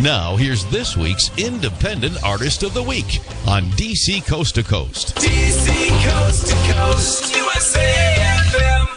Now, here's this week's Independent Artist of the Week on DC Coast to Coast. DC Coast to Coast, USA FM.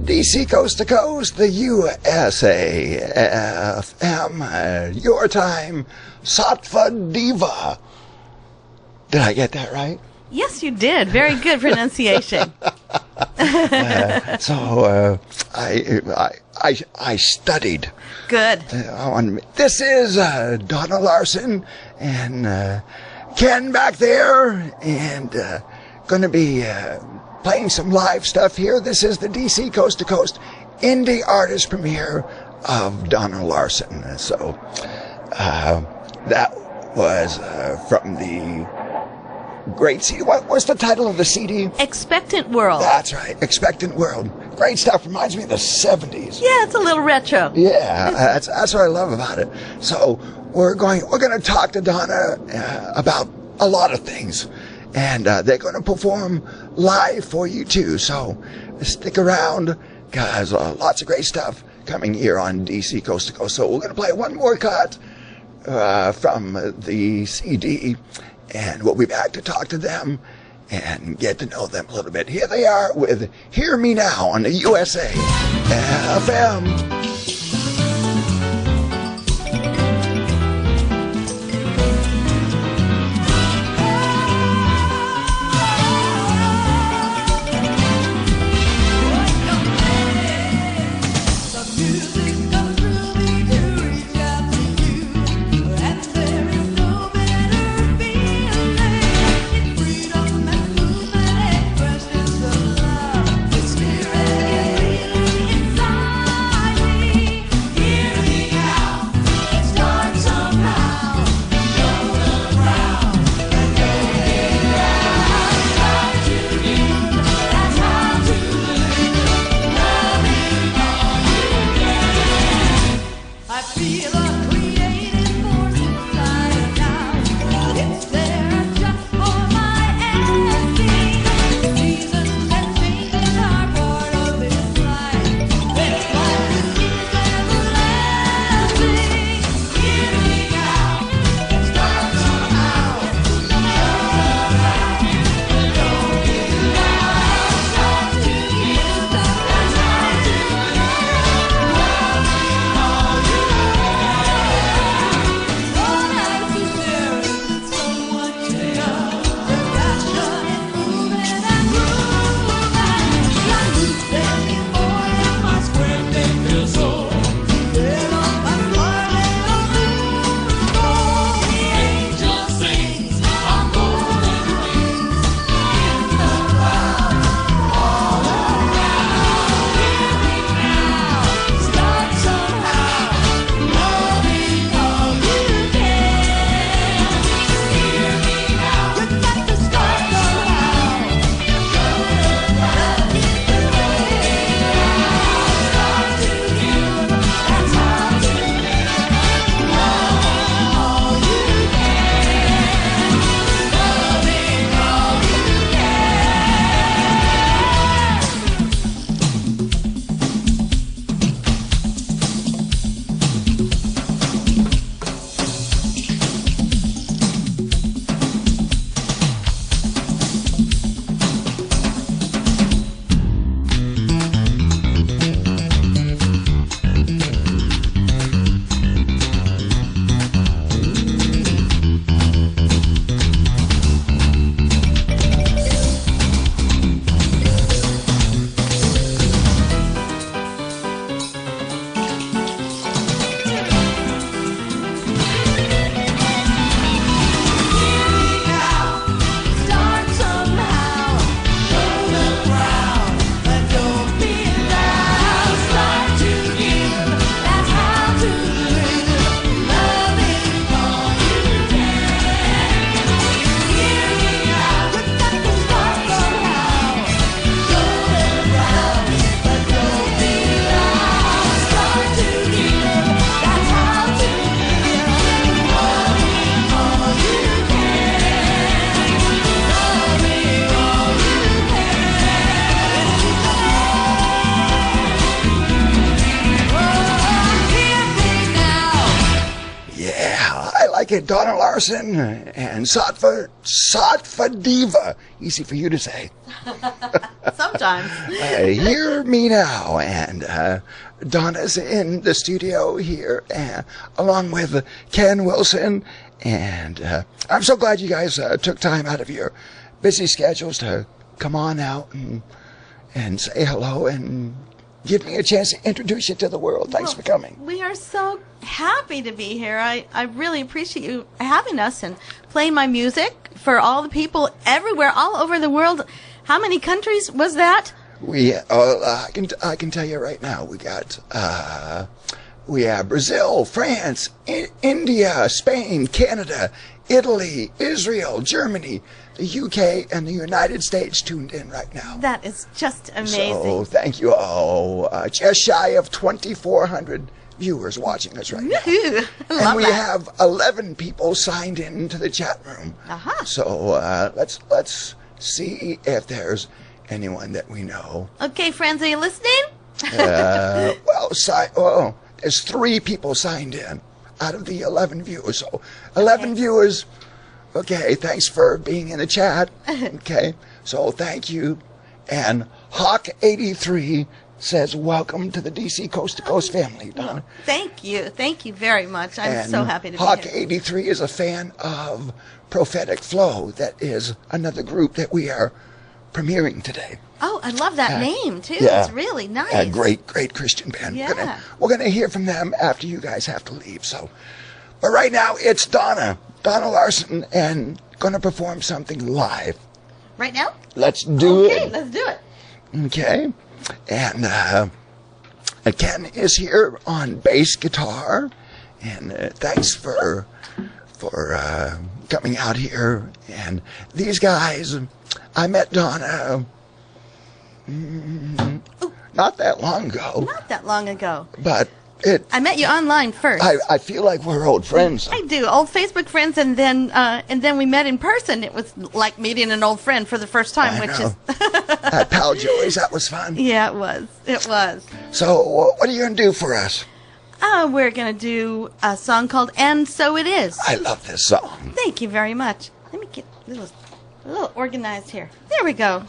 DC Coast to Coast, the USA FM, your time, Sattva Diva. Did I get that right? Yes, you did. Very good pronunciation. I studied. Good. This is Donna Larsen and Ken back there, and going to be playing some live stuff here. This is the DC Coast to Coast Indie Artist Premiere of Donna Larsen. So that was from the great CD. What was the title of the CD? Expectant World. That's right, Expectant World. Great stuff. Reminds me of the 70s. Yeah, it's a little retro. Yeah, that's what I love about it. So we're going to talk to Donna about a lot of things, and they're going to perform live for you too. So stick around, guys. Lots of great stuff coming here on DC Coast to Coast. So we're going to play one more cut from the CD, and we'll be back to talk to them and get to know them a little bit. Here they are with Hear Me Now on the USA FM. Inside me. like it, Donna Larsen and Satva Diva. Easy for you to say. Sometimes. Hear me now. And Donna's in the studio here, along with Ken Wilson. And I'm so glad you guys took time out of your busy schedules to come on out and say hello and give me a chance to introduce you to the world. Thanks for coming. We are so happy to be here. I really appreciate you having us and playing my music for all the people everywhere, all over the world. How many countries was that? I can tell you right now. We have Brazil, France, India, Spain, Canada, Italy, Israel, Germany, the UK, and the United States tuned in right now. That is just amazing. So thank you all. Just shy of 2,400 viewers watching us right now. Woohoo! I love And we that. have 11 people signed in to the chat room. Uh-huh. So let's see if there's anyone that we know. Okay, friends, are you listening? There's 3 people signed in out of the 11 viewers. So 11 viewers. Okay, thanks for being in the chat. Okay, so thank you. And Hawk83 says, welcome to the DC Coast to Coast family, Donna. Thank you very much. I'm so happy to be Hawk here. 83 is a fan of Prophetic Flow. That is another group that we are premiering today. Oh, I love that name too. Yeah. It's really nice. A great Christian band. Yeah. We're gonna hear from them after you guys have to leave. So, but right now it's Donna Larsen, and gonna perform something live. Right now? Let's do Okay, it. let's do it. Okay, and Ken is here on bass guitar, and thanks for coming out here. And these guys, I met Donna not that long ago, Not that long ago. but I met you online first. I feel like we're old friends. I do. Old Facebook friends, and then we met in person. It was like meeting an old friend for the first time, I which know. is At Pal Joey's, that was fun. yeah, it was. It was. So what are you going to do for us? We're gonna do a song called "And So It Is." I love this song. Thank you very much. Let me get a little organized here. There we go.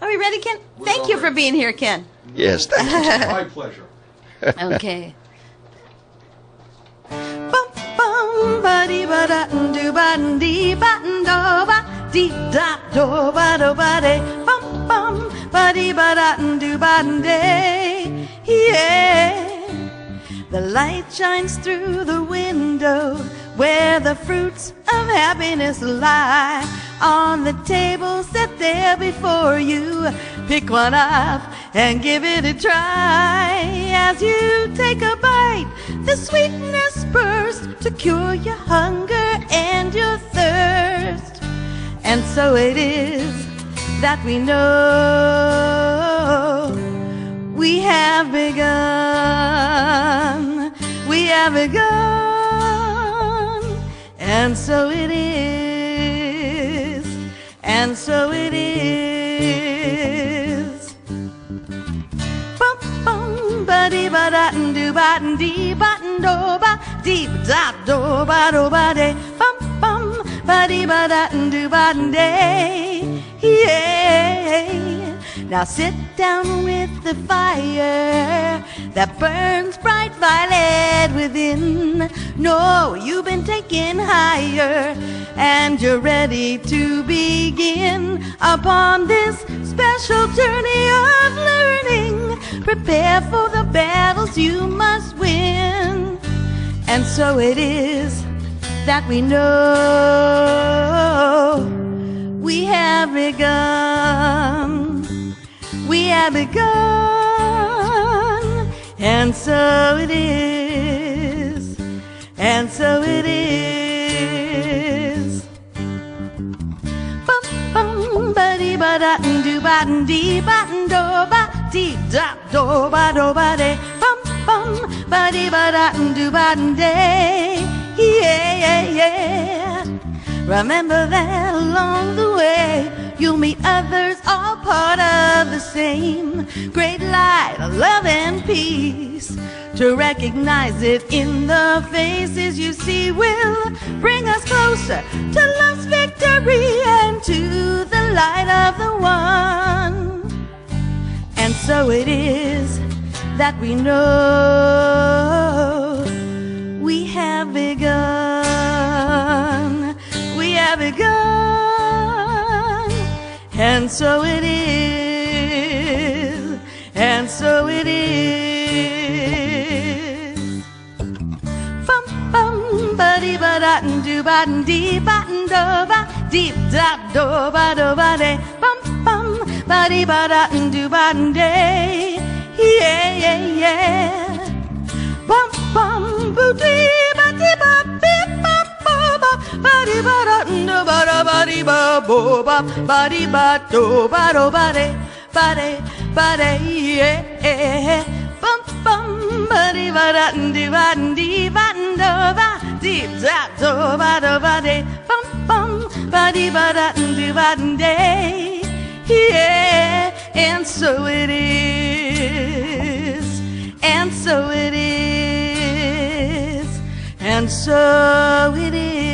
Are we ready, Ken? Thank you for being here, Ken. Yes, thank you. My pleasure. Okay. Bum bum ba dee ba da do ba dee ba do ba dee da do ba de bum bum ba dee ba da do ba de yeah. The light shines through the window where the fruits of happiness lie on the table set there before you. Pick one up and give it a try. As you take a bite, the sweetness bursts to cure your hunger and your thirst. And so it is that we know we have begun. We have begun. And so it is. And so it is. Bum bum ba dee ba da do ba dee ba do ba dee da do ba de bum bum ba dee ba da do ba de yeah. Now sit down with the fire that burns bright violet within. No, you've been taken higher, and you're ready to begin upon this special journey of learning. Prepare for the battles you must win. And so it is that we know we have begun. We have begun. And so it is. And so it is. Bum bum ba dee ba da do ba dee ba do ba dee da do ba de bum bum ba dee ba da do ba de yeah. Remember that along the way you'll meet others, all part of the same great light of love and peace. peace. To recognize it in the faces you see will bring us closer to love's victory and to the light of the one. And so it is that we know we have begun. We have begun. And so it is. And so it is. Bum bum ba dee ba da do ba dee ba do ba deep da do ba de bum bum ba dee ba da do ba day. Yeah yeah yeah. Bum bum boo dee ba beep ba ba dee ba da do ba dee ba bo ba dee ba do ba de ba de yeah. Bum bum ba dee ba da do ba dee ba do ba deep da do ba de bum bum ba dee ba da do ba day. Yeah, and so it is, and so it is, and so it is.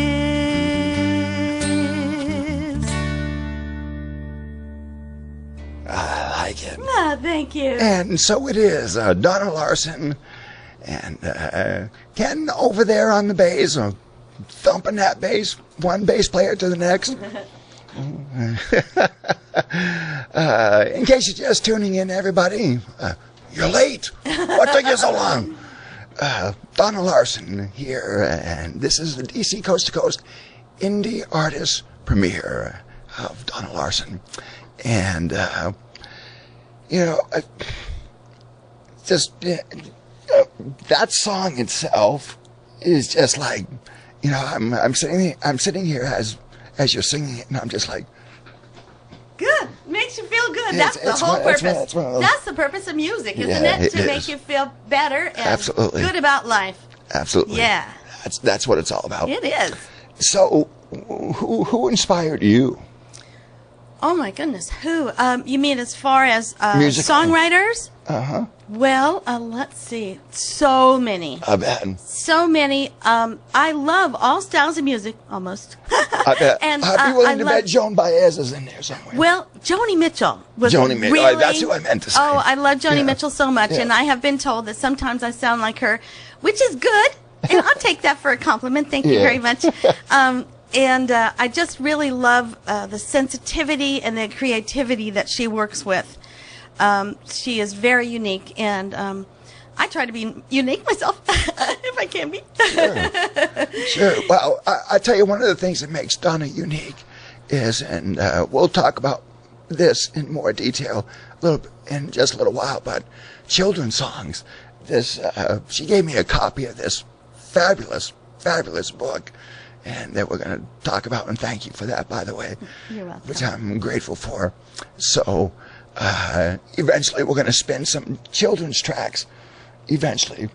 I like it. Ah, thank you. And so it is. Donna Larsen and Ken over there on the bass, thumping that bass, one bass player to the next. In case you're just tuning in, everybody, you're late. What took you so long? Donna Larsen here, and this is the DC Coast to Coast Indie Artist Premiere of Donna Larsen. And, that song itself is just like, I'm sitting here as you're singing it, and I'm just like, good. Makes you feel good. That's the whole purpose. That's the purpose of music, isn't it? To make you feel better and absolutely good about life. Absolutely. Yeah. That's what it's all about. It is. So, who inspired you? Oh my goodness, who? You mean as far as songwriters? Uh-huh. Well, let's see. So many. I bet. So many. I love all styles of music, almost. I bet. And, I'd be willing to bet Joan Baez is in there somewhere. Well, Joni Mitchell was Joni Mitchell. really... That's who I meant to say. Oh, I love Joni Mitchell so much, and I have been told that sometimes I sound like her, which is good, and I'll take that for a compliment. Thank you very much. And I just really love the sensitivity and the creativity that she works with. She is very unique, and I try to be unique myself, if I can be. Sure. Well, I tell you, one of the things that makes Donna unique is, and we'll talk about this in more detail in just a little while, but children's songs. She gave me a copy of this fabulous book, and that we're going to talk about, and thank you for that, by the way. You're welcome. Which I'm grateful for. So, eventually we're going to spin some children's tracks. Eventually.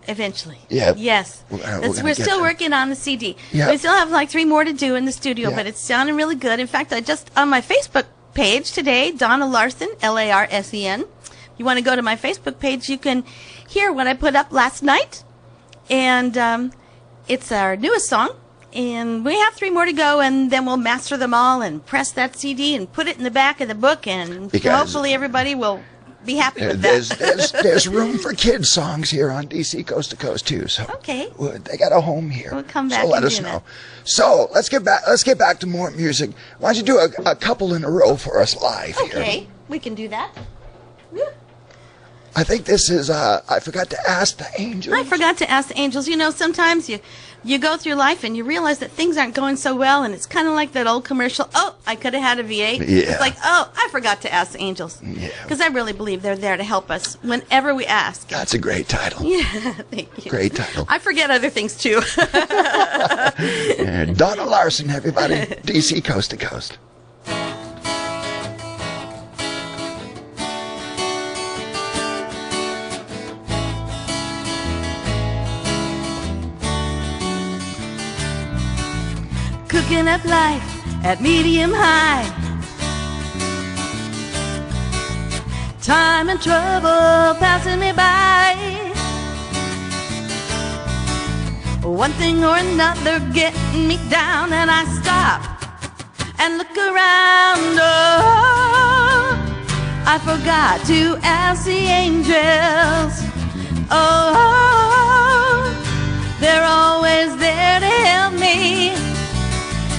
Yeah. Yes. We're still working on the CD. Yeah. We still have like 3 more to do in the studio, but it's sounding really good. In fact, I just, on my Facebook page today, Donna Larsen, Larsen. If you want to go to my Facebook page, you can hear what I put up last night. And it's our newest song. And we have 3 more to go, and then we'll master them all and press that CD and put it in the back of the book, and hopefully everybody will be happy with that. There's room for kids' songs here on DC Coast to Coast too. So okay, they got a home here. We'll come back. So let us know. So let's get back to more music. Why don't you do a couple in a row for us live here? Okay, we can do that. I think this is I Forgot to Ask the Angels. I Forgot to Ask the Angels. You know, sometimes you go through life and you realize that things aren't going so well, and it's kind of like that old commercial, oh, I could have had a V8. Yeah. It's like, oh, I forgot to ask the angels. Yeah. Because I really believe they're there to help us whenever we ask. That's a great title. Yeah, thank you. Great title. I forget other things, too. Donna Larsen, everybody. DC Coast to Coast. Cooking up life at medium high. Time and trouble passing me by. one thing or another getting me down, and I stop and look around. Oh, I forgot to ask the angels. Oh, they're always there to help me.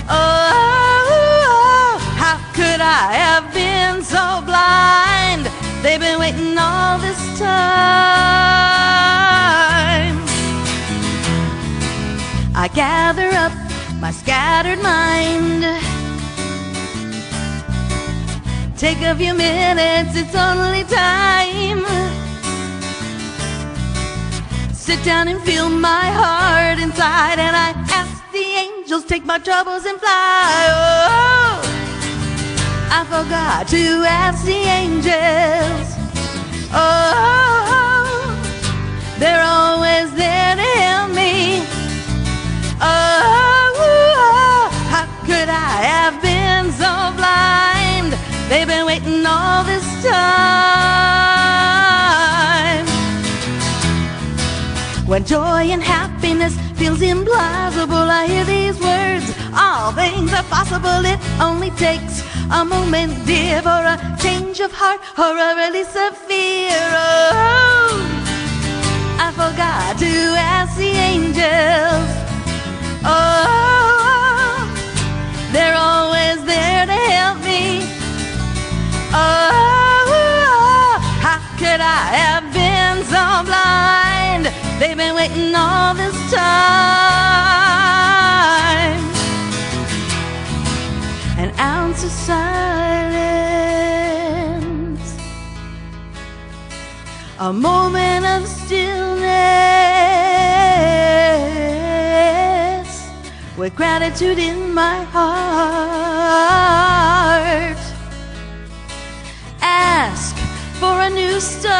Oh, how could I have been so blind? They've been waiting all this time. I gather up my scattered mind. Take a few minutes, it's only time. Sit down and feel my heart inside, and I ask the angels, take my troubles and fly. Oh, I forgot to ask the angels. Oh, they're always there to help me. Oh, how could I have been so blind? They've been waiting all this time. When joy and happiness feels implausible, I hear these words, all things are possible. It only takes a moment, dear, for a change of heart or a release of fear. Oh, I forgot to ask the angels. Oh, they're always there to help me. Oh, how could I have been so blind? They've been waiting all this time. An ounce of silence, a moment of stillness, with gratitude in my heart. Ask for a new start.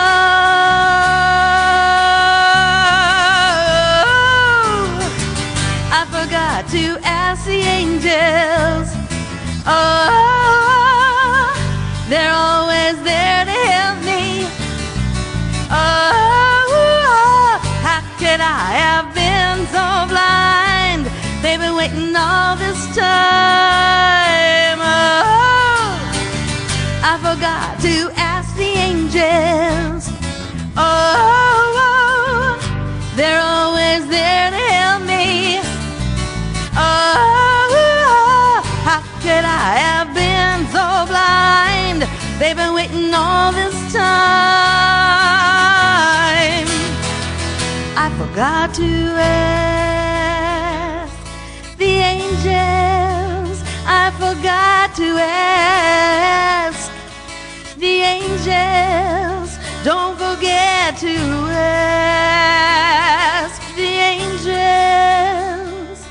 I forgot to ask the angels. Oh, they're always there to help me. Oh, how could I have been so blind? They've been waiting all this time. Oh, I forgot to ask the angels. Oh, they're always there to help me. Oh, how could I have been so blind? They've been waiting all this time. I forgot to ask the angels. I forgot to ask the angels. Don't forget to ask the angels.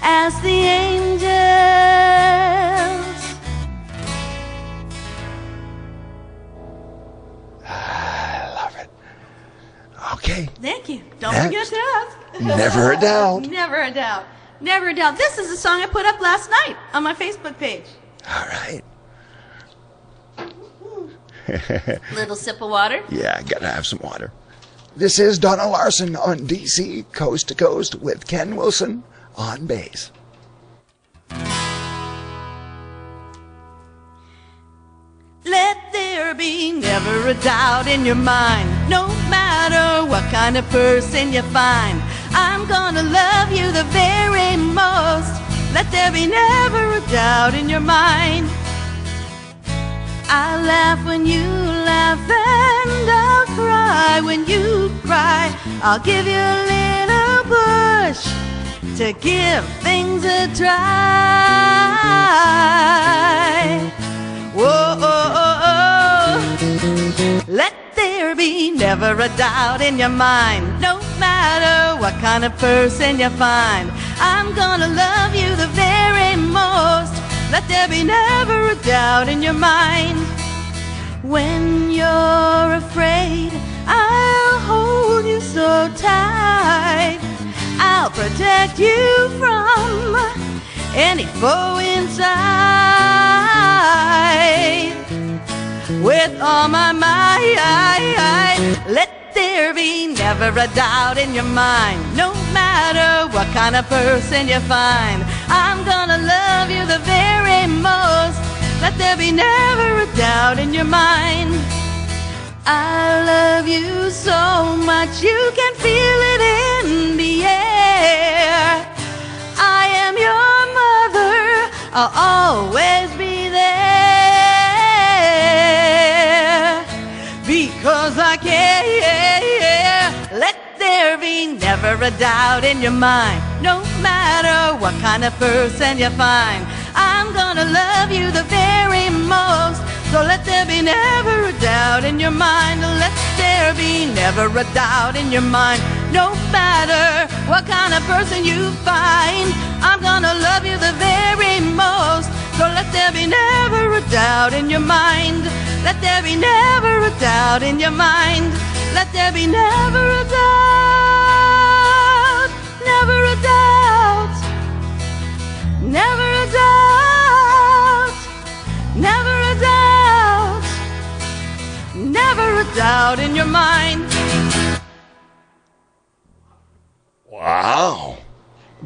Ask the angels. I love it. Okay. Thank you. Don't Next. forget to ask. Never a doubt. Never a doubt. Never a doubt. This is a song I put up last night on my Facebook page. All right. Little sip of water. Yeah, I gotta have some water. This is Donna Larsen on DC Coast to Coast with Ken Wilson on bass. Let there be never a doubt in your mind, no matter what kind of person you find. I'm gonna love you the very most. Let there be never a doubt in your mind. I'll laugh when you laugh, and I'll cry when you cry. I'll give you a little push to give things a try. Whoa, oh, oh, oh. Let there be never a doubt in your mind, no matter what kind of person you find. I'm gonna love you the very most. Let there be never a doubt in your mind. When you're afraid, I'll hold you so tight. I'll protect you from any foe inside. With all my might, let there be never a doubt in your mind. No matter what kind of person you find, I'm gonna love you the very most. Let there be never a doubt in your mind. I love you so much you can feel it in the air. I am your mother, I'll always be there, because I care. Let there be never a doubt in your mind. No matter what kind of person you find, I'm gonna love you the very most. So let there be never a doubt in your mind. Let there be never a doubt in your mind. No matter what kind of person you find, I'm gonna love you the very most. So let there be never a doubt in your mind. Let there be never a doubt in your mind. Let there be never a doubt. Never a doubt. Never a doubt. Never a doubt. Never a doubt in your mind. Wow.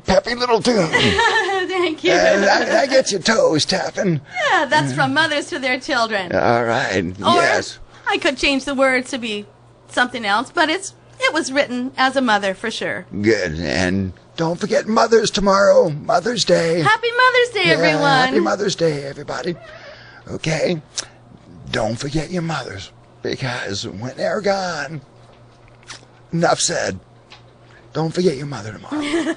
Peppy little tune. Thank you. That gets your toes tapping. Yeah, that's from mothers to their children. All right. Or Yes. I could change the words to be something else, but it was written as a mother for sure. Good. And don't forget Mother's tomorrow. Mother's Day. Happy Mother's Day, everyone. Happy Mother's Day, everybody. Okay? Don't forget your mothers, because when they're gone, enough said. Don't forget your mother tomorrow.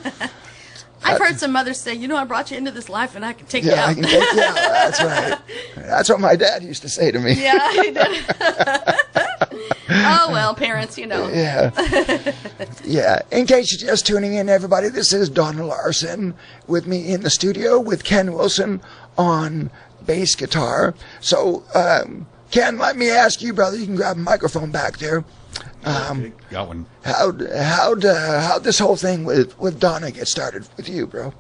I've heard some mothers say, I brought you into this life and I can take you Yeah, out. I can take you out. That's right. That's what my dad used to say to me. Yeah, he did. Oh, well, parents, Yeah. Yeah. In case you're just tuning in, everybody, this is Donna Larsen with me in the studio with Ken Wilson on bass guitar. So, Ken, let me ask you, brother, you can grab a microphone back there. Okay, got one. How'd this whole thing with Donna get started with you, bro?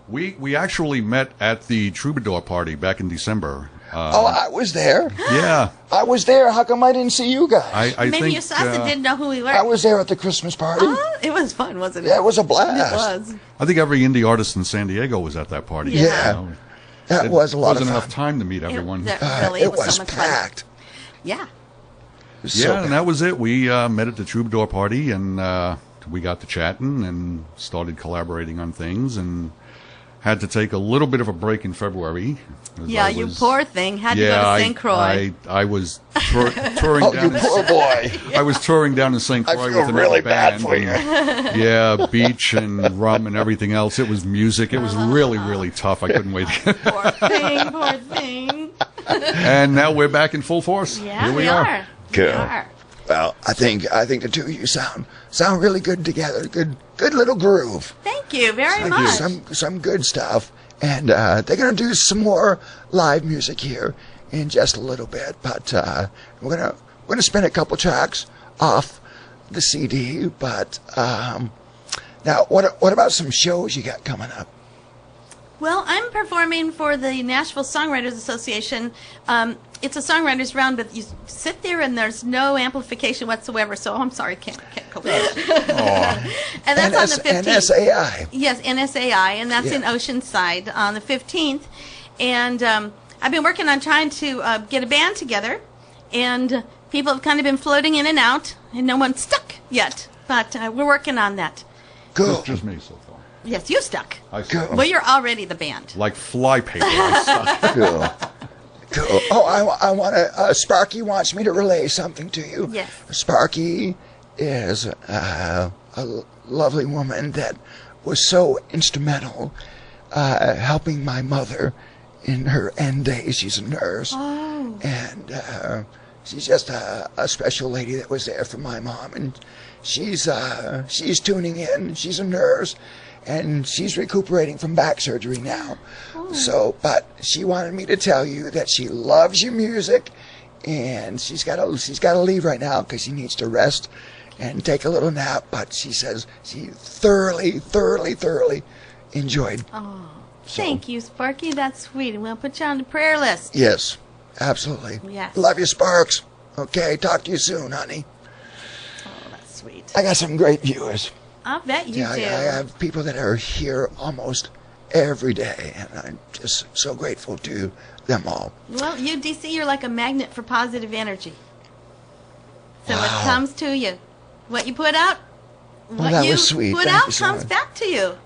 We actually met at the Troubadour party back in December. I was there. Yeah. I was there. How come I didn't see you guys? I Maybe think, you saw us and didn't know who we were. I was there at the Christmas party. It was fun, wasn't it? Yeah, it was a blast. It was. I think every indie artist in San Diego was at that party. Yeah. That was a lot of Wasn't fun. enough time to meet everyone. Really, It was was so much packed. fun. Yeah. It was so And packed. that was it. We met at the Troubadour party, and we got to chatting and started collaborating on things, and had to take a little bit of a break in February. as Yeah, I you was- poor thing. Had to Yeah, go to St. Croix. I was touring Oh, down. you poor boy. I was touring down in St. I Croix feel with another really bad band. for you. and, yeah, beach and rum and everything else. It was music. It was really, really tough. I couldn't wait. Poor thing, poor thing. And now we're back in full force. Yeah, Here we are. We Cool. are. Well, I think the two of you sound really good together. Good little groove. Thank you very Like much. some good stuff. And they're gonna do some more live music here in just a little bit. But we're gonna spin a couple tracks off the CD. But now, what about some shows you got coming up? Well, I'm performing for the Nashville Songwriters Association. It's a songwriters round, but you sit there and there's no amplification whatsoever. So I'm sorry, can't go. And that's on the 15th. NSAI. Yes, NSAI, and that's in Yeah. Oceanside on the 15th. And I've been working on trying to get a band together, and people have kind of been floating in and out, and no one's stuck yet. But we're working on that. Cool. It's just me so far. Yes, you stuck. I Cool. Well, you're already the band. like flypaper. I stuck. Cool. Cool. Oh, I want to. Sparky wants me to relay something to you. Yes. Sparky is a lovely woman that was so instrumental helping my mother in her end days. She's a nurse. Oh. And she's just a special lady that was there for my mom. And she's tuning in. She's a nurse. And she's recuperating from back surgery now. So, but she wanted me to tell you that she loves your music, and she's got to leave right now because she needs to rest and take a little nap. But she says she thoroughly enjoyed. Oh, thank you, Sparky. That's sweet. And we'll put you on the prayer list. Yes, absolutely. Yes. Love you, Sparks. Okay, talk to you soon, honey. sweet. I got some great viewers. I'll bet you do. I have people that are here almost every day, and I'm just so grateful to them all. Well, you, DC, you're like a magnet for positive energy. So Wow. it comes to you. What you put out, what that you was sweet. put Thank out you so comes much. back to you.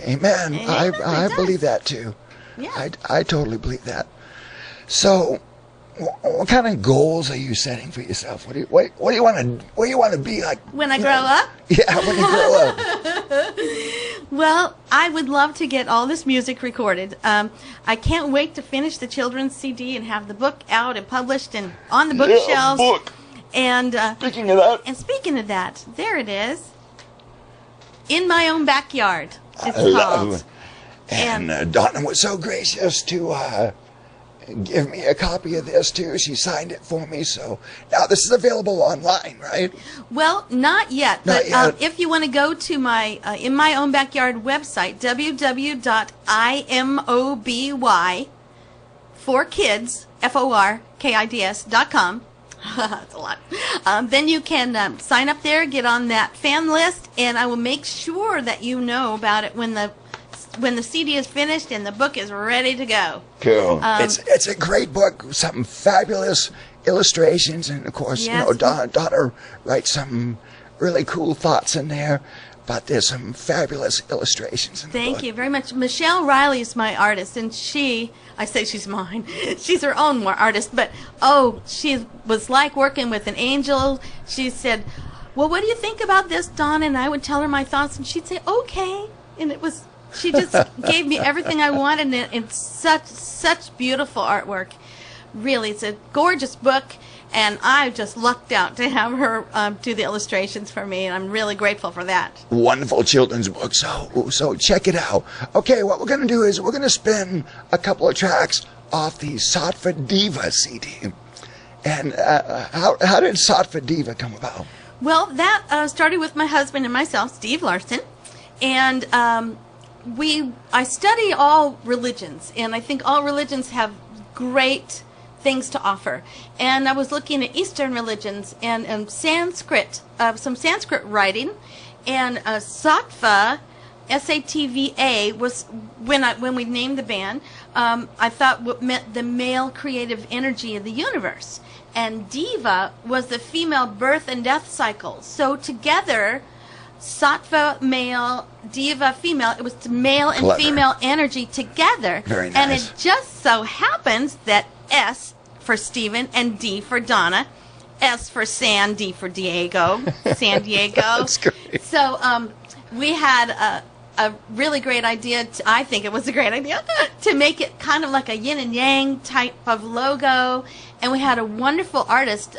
Amen. Amen, I it does. believe that too. Yeah. I totally believe that. So, what kind of goals are you setting for yourself? What do you want to be like When I grow up? Yeah, when you grow up. Well, I would love to get all this music recorded. I can't wait to finish the children's CD and have the book out and published and on the bookshelves. book. And Speaking of that, speaking of that, there it is. In My Own Backyard, it's I called. love. And Donna was so gracious to give me a copy of this too. She signed it for me. So now this is available online, right? Well, not yet. Not But yet. if you want to go to my In My Own Backyard website, www.imoby for kids, FORKIDS.com. That's a lot. Then you can sign up there, get on that fan list, and I will make sure that you know about it when the CD is finished and the book is ready to go. Cool. It's a great book. Some fabulous illustrations, and of course, Yes. Donna writes some really cool thoughts in there. But there's some fabulous illustrations in the Thank book. you very much. Michelle Riley is my artist, and I say she's mine. She's her own artist, but she was like working with an angel. She said, well, what do you think about this, Donna? And I would tell her my thoughts, and she'd say, okay. And she just gave me everything I wanted, and it's such beautiful artwork. Really, it's a gorgeous book, and I just lucked out to have her do the illustrations for me, and I'm really grateful for that. Wonderful children's book. So check it out. Okay, what we're going to do is we're going to spin a couple of tracks off the Sattva Diva CD. And how did Sattva Diva come about? Well, that started with my husband and myself, Steve Larsen, and I study all religions, and I think all religions have great things to offer. And I was looking at Eastern religions and Sanskrit, some Sanskrit writing, and Sattva, S-A-T-V-A, was when we named the band. I thought what meant the male creative energy of the universe, and Diva was the female birth and death cycle. So together, Sattva male, Diva female. It was male and Clever. female energy together. Very nice. And it just so happens that S for Stephen and D for Donna, S for San, D for Diego, San Diego. That's great. So we had a really great idea. I think it was a great idea to make it kind of like a yin and yang type of logo. And we had a wonderful artist.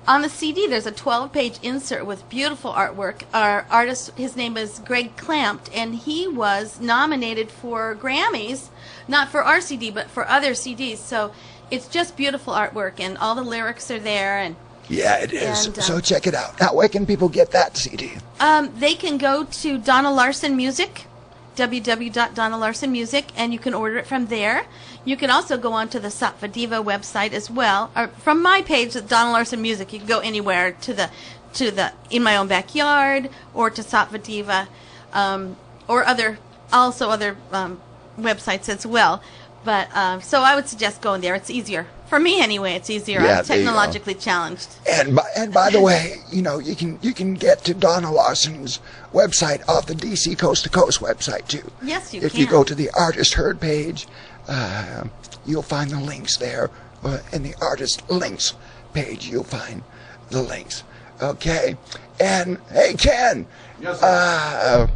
On the CD, there's a 12-page insert with beautiful artwork. Our artist, his name is Greg Clampt, and he was nominated for Grammys, not for our CD, but for other CDs. So it's just beautiful artwork, and all the lyrics are there. And Yeah, it is. And, So check it out. Now, where can people get that CD? they can go to Donna Larsen Music, www.donnalarsenmusic, and you can order it from there. You can also go on to the Sattva Diva website as well. Or from my page, Donna Larsen Music, you can go anywhere to the In My Own Backyard or to Sattva Diva, or other websites as well. But so I would suggest going there. It's easier for me anyway. It's easier. Yeah, I'm there you go. technologically challenged. And by the way, you can get to Donna Larsen's website off the DC Coast to Coast website too. Yes, you If can. you go to the Artist Heard page, you'll find the links there. In the Artist Links page, you'll find the links. Okay. And hey, Ken. Yes, sir.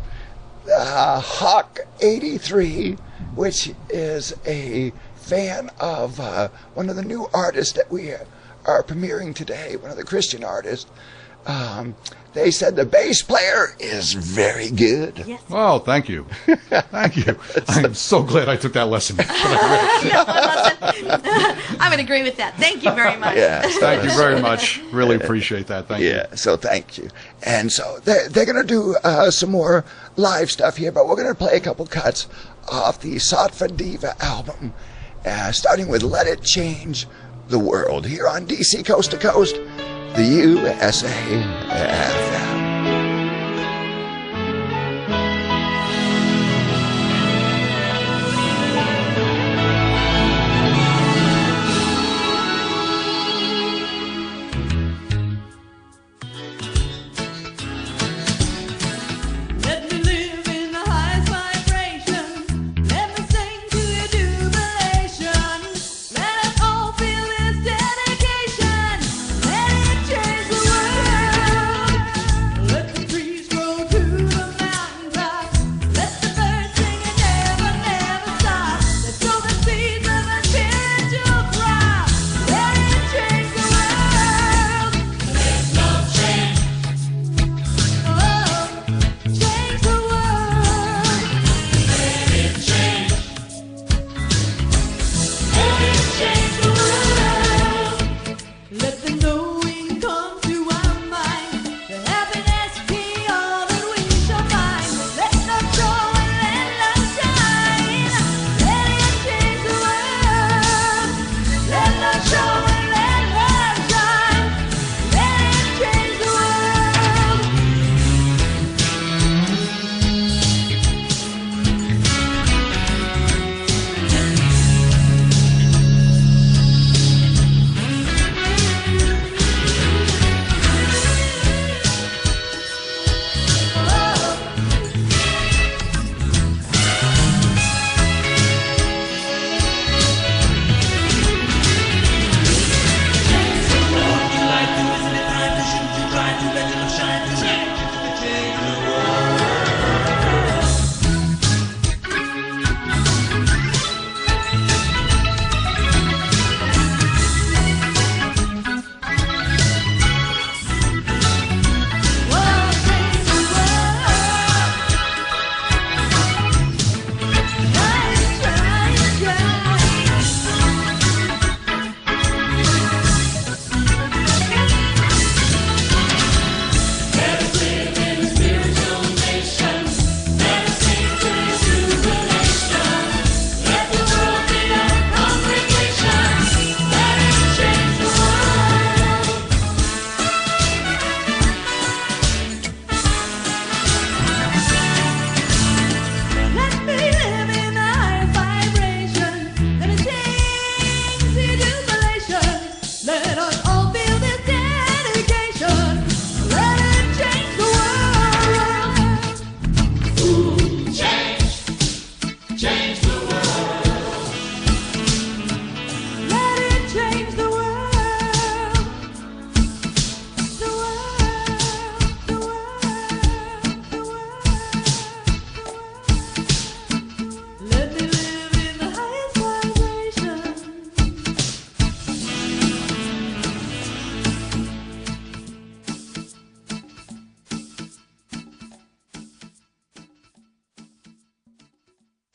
Hawk83, which is a fan of one of the new artists that we are premiering today, one of the Christian artists. They said the bass player is very good. Yes. Well, thank you. Thank you. I'm so glad I took that lesson. I would agree with that. Thank you very much. Yeah. Thank you very much. Really appreciate that. Thank you. Yeah, so thank you. And so they're going to do some more live stuff here, but we're going to play a couple cuts off the Sattva Diva album, starting with Let It Change the World here on DC Coast to Coast, the USA FM.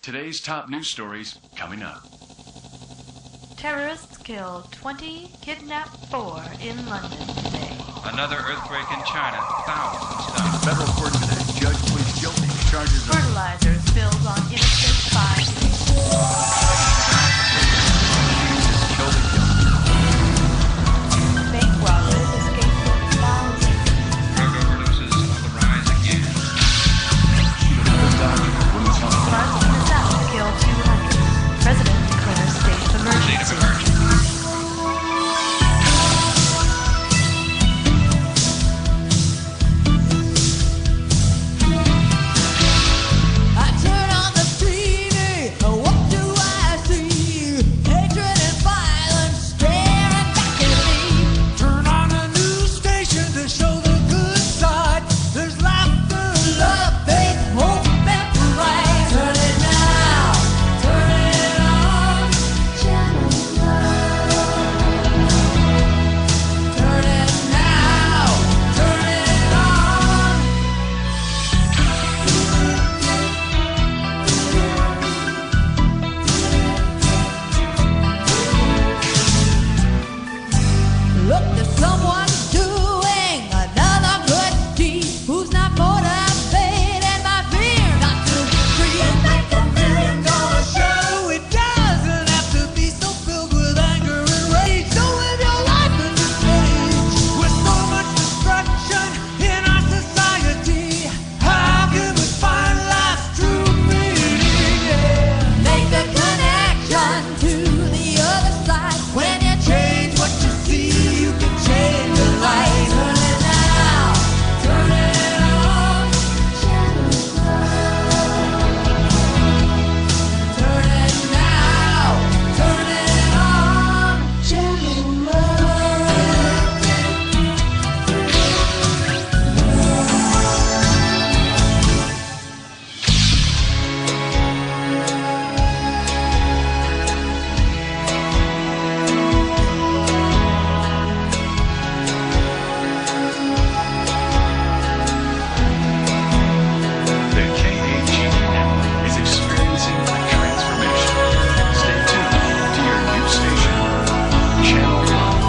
Today's top news stories coming up. Terrorists killed 20, kidnapped 4 in London today. Another earthquake in China. Thousands died. Federal court today. Judge pleads guilty. Charges of Fertilizer spills on Interstate 5 today. killed and killed. Bank robbers escaped from files. Drug overdoses on the rise again. Floods in the south killed 200. President declares state of emergency. I turn on the TV, what do I see? Hatred and violence staring back at me. Turn on a news station to show the good side. There's laughter, love, faith, hope, and pride. Turn it now, turn it on, channel love. Turn it now, turn it on. Look, there's someone doing another good deed who's not motivated by fear, not to be free and make $1 million show. It doesn't have to be so filled with anger and rage. Don't live your life in this age with so much destruction in our society. How can we find life's true meaning? Yeah. Make the connection to the other side. When you change what you see, you can change your life. Turn it now, turn it on, channel love. Turn it now, turn it on, channel love. The KAG network is experiencing a transformation. Stay tuned to your new station, Channel Love.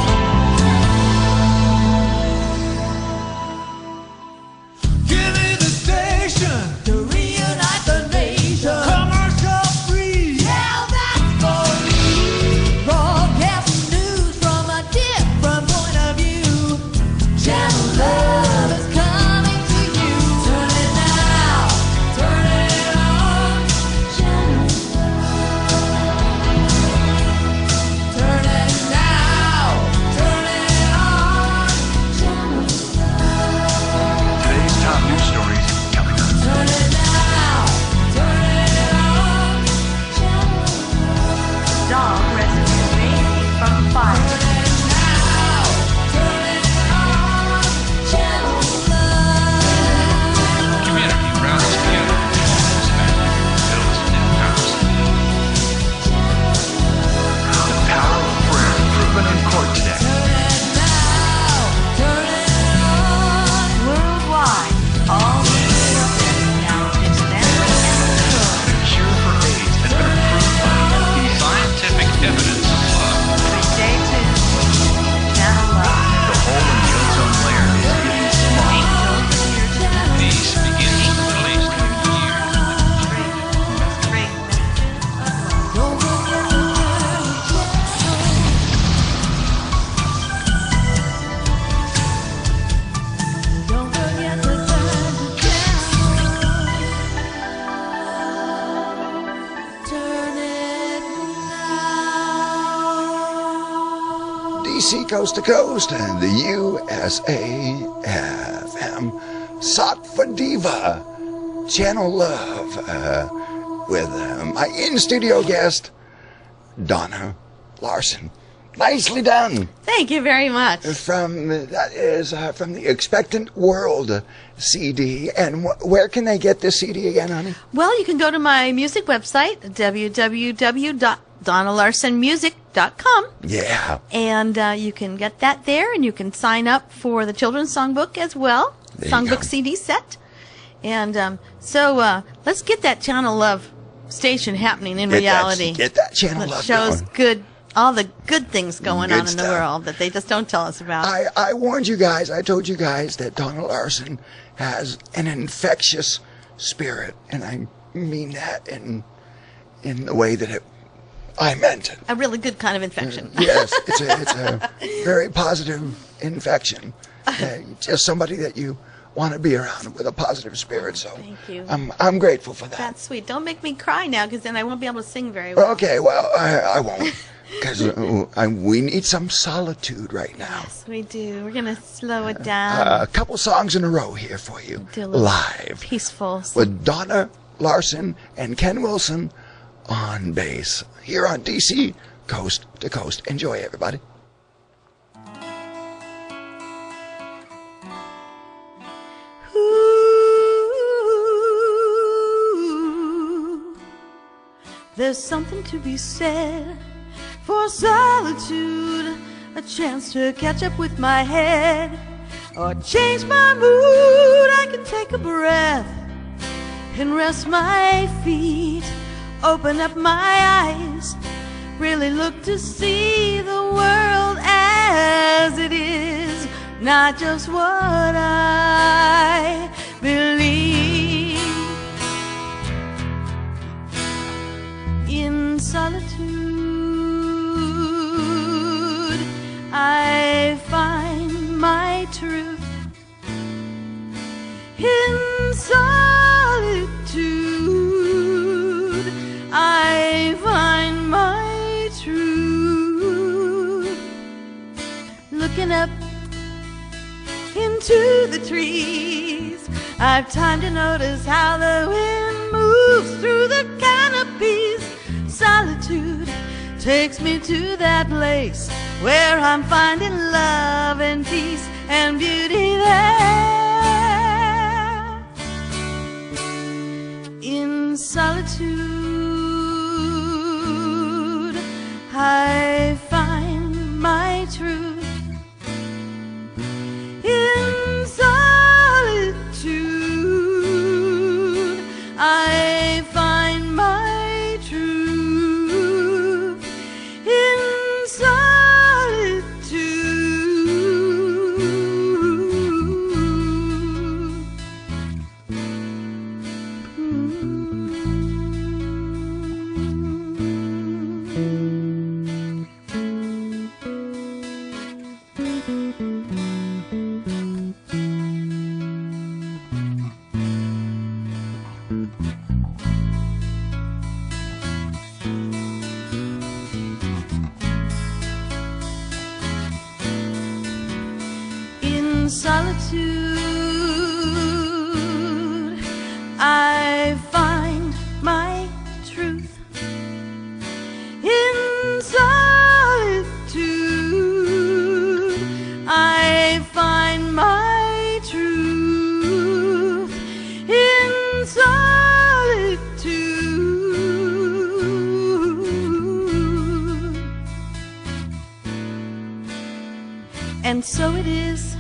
Give me the station to reunite the nation. Commercial free, yeah, that's for me. Broadcast news from a different point of view. Channel Love is coming to you. Turn it now, turn it on. Channel Love. Turn it now, turn it on. Channel Love. Today's top news stories coming up. Turn it now, turn it on, channel love. Dog rescues baby from fire. Turn it now, turn it on, channel love. Community rallies together. Builds a new house. The power of prayer proven in court today. Turn it now, turn it on. Worldwide, all media now extended and controlled. The cure for AIDS has been approved by the Scientific evidence of love. Stay tuned. Channel Love. The hole in the ozone layer is getting smaller. Angels are here tonight. These begins to release years. Great messages of love. Don't forget to turn the channel. Don't forget to turn the channel. Turn it now. DC Coast to Coast and the USA FM. Satva Diva. Channel Love. With my in-studio guest, Donna Larsen. Nicely done. Thank you very much. That is from the Expectant World CD. And where can they get this CD again, honey? Well, you can go to my music website, www.donnalarsenmusic.com. Yeah. And you can get that there, and you can sign up for the children's songbook as well, There you songbook go. CD set. And so let's get that Channel Love station happening in Get reality. Get that channel That love shows going. good, all the good things going Good on in the stuff. world that they just don't tell us about. I warned you guys, I told you guys that Donna Larsen has an infectious spirit, and I mean that in the way that I meant it. A really good kind of infection. Yes, it's a very positive infection. Just somebody that you want to be around with a positive spirit. So Thank you. I'm grateful for that. That's sweet. Don't make me cry now, because then I won't be able to sing very well. Okay, well, I won't. Because we need some solitude right now. Yes, we do. We're going to slow it down. A couple songs in a row here for you, Do a little live, peaceful. with Donna Larsen and Ken Wilson on bass, here on DC Coast to Coast. Enjoy, everybody. Ooh, there's something to be said for solitude, a chance to catch up with my head or change my mood. I can take a breath and rest my feet, open up my eyes, really look to see the world as it is, not just what I believe. In solitude, I find my truth. In solitude, I find my truth. Looking up into the trees, I've time to notice how the wind moves through the canopies. Solitude takes me to that place where I'm finding love and peace and beauty there. In solitude, I find my truth. In solitude, I find my truth. In solitude, I find my truth. In solitude, I find my truth. In solitude. And so it is,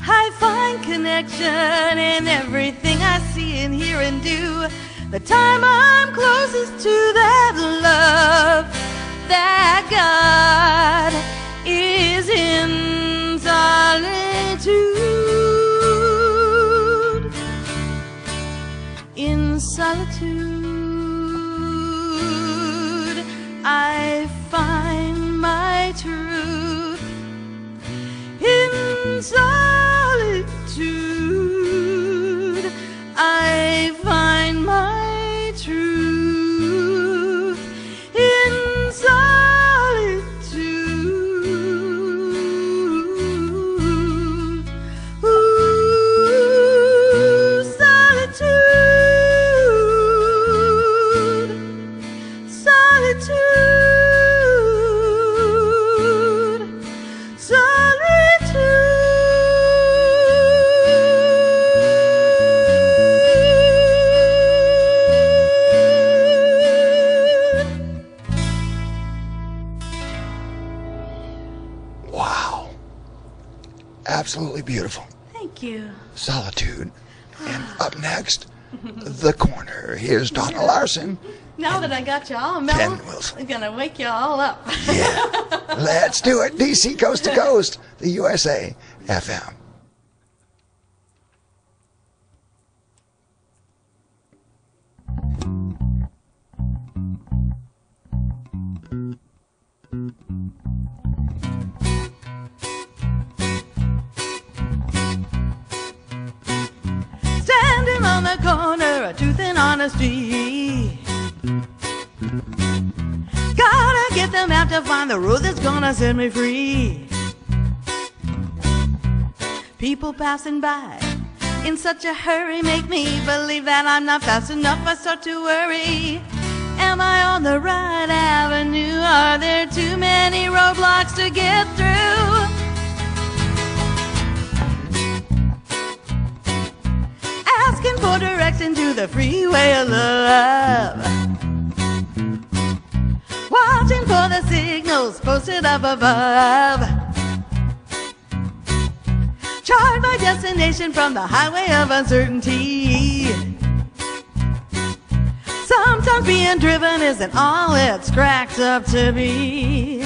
I find connection in everything I see and hear and do. The time I'm closest to that love, that God is in solitude. In solitude, I find my truth. In solitude, I find my truth. In solitude, ooh, solitude, solitude, solitude. Wow. Absolutely beautiful. Thank you. Solitude. And up next, the corner. Here's Donna Larsen. Now that I got you all Ken mellow, Wilson. I'm gonna wake you all up. Yeah. Let's do it. DC Coast to Coast, the USA FM. Standing on the corner of truth and honesty. Gotta get the map to find the road that's gonna set me free. People passing by in such a hurry make me believe that I'm not fast enough. I start to worry. Am I on the right avenue? Are there too many roadblocks to get through? Asking for direction to the freeway of love. Watching for the signals posted up above. Chart my destination from the highway of uncertainty. Sometimes being driven isn't all it's cracked up to be.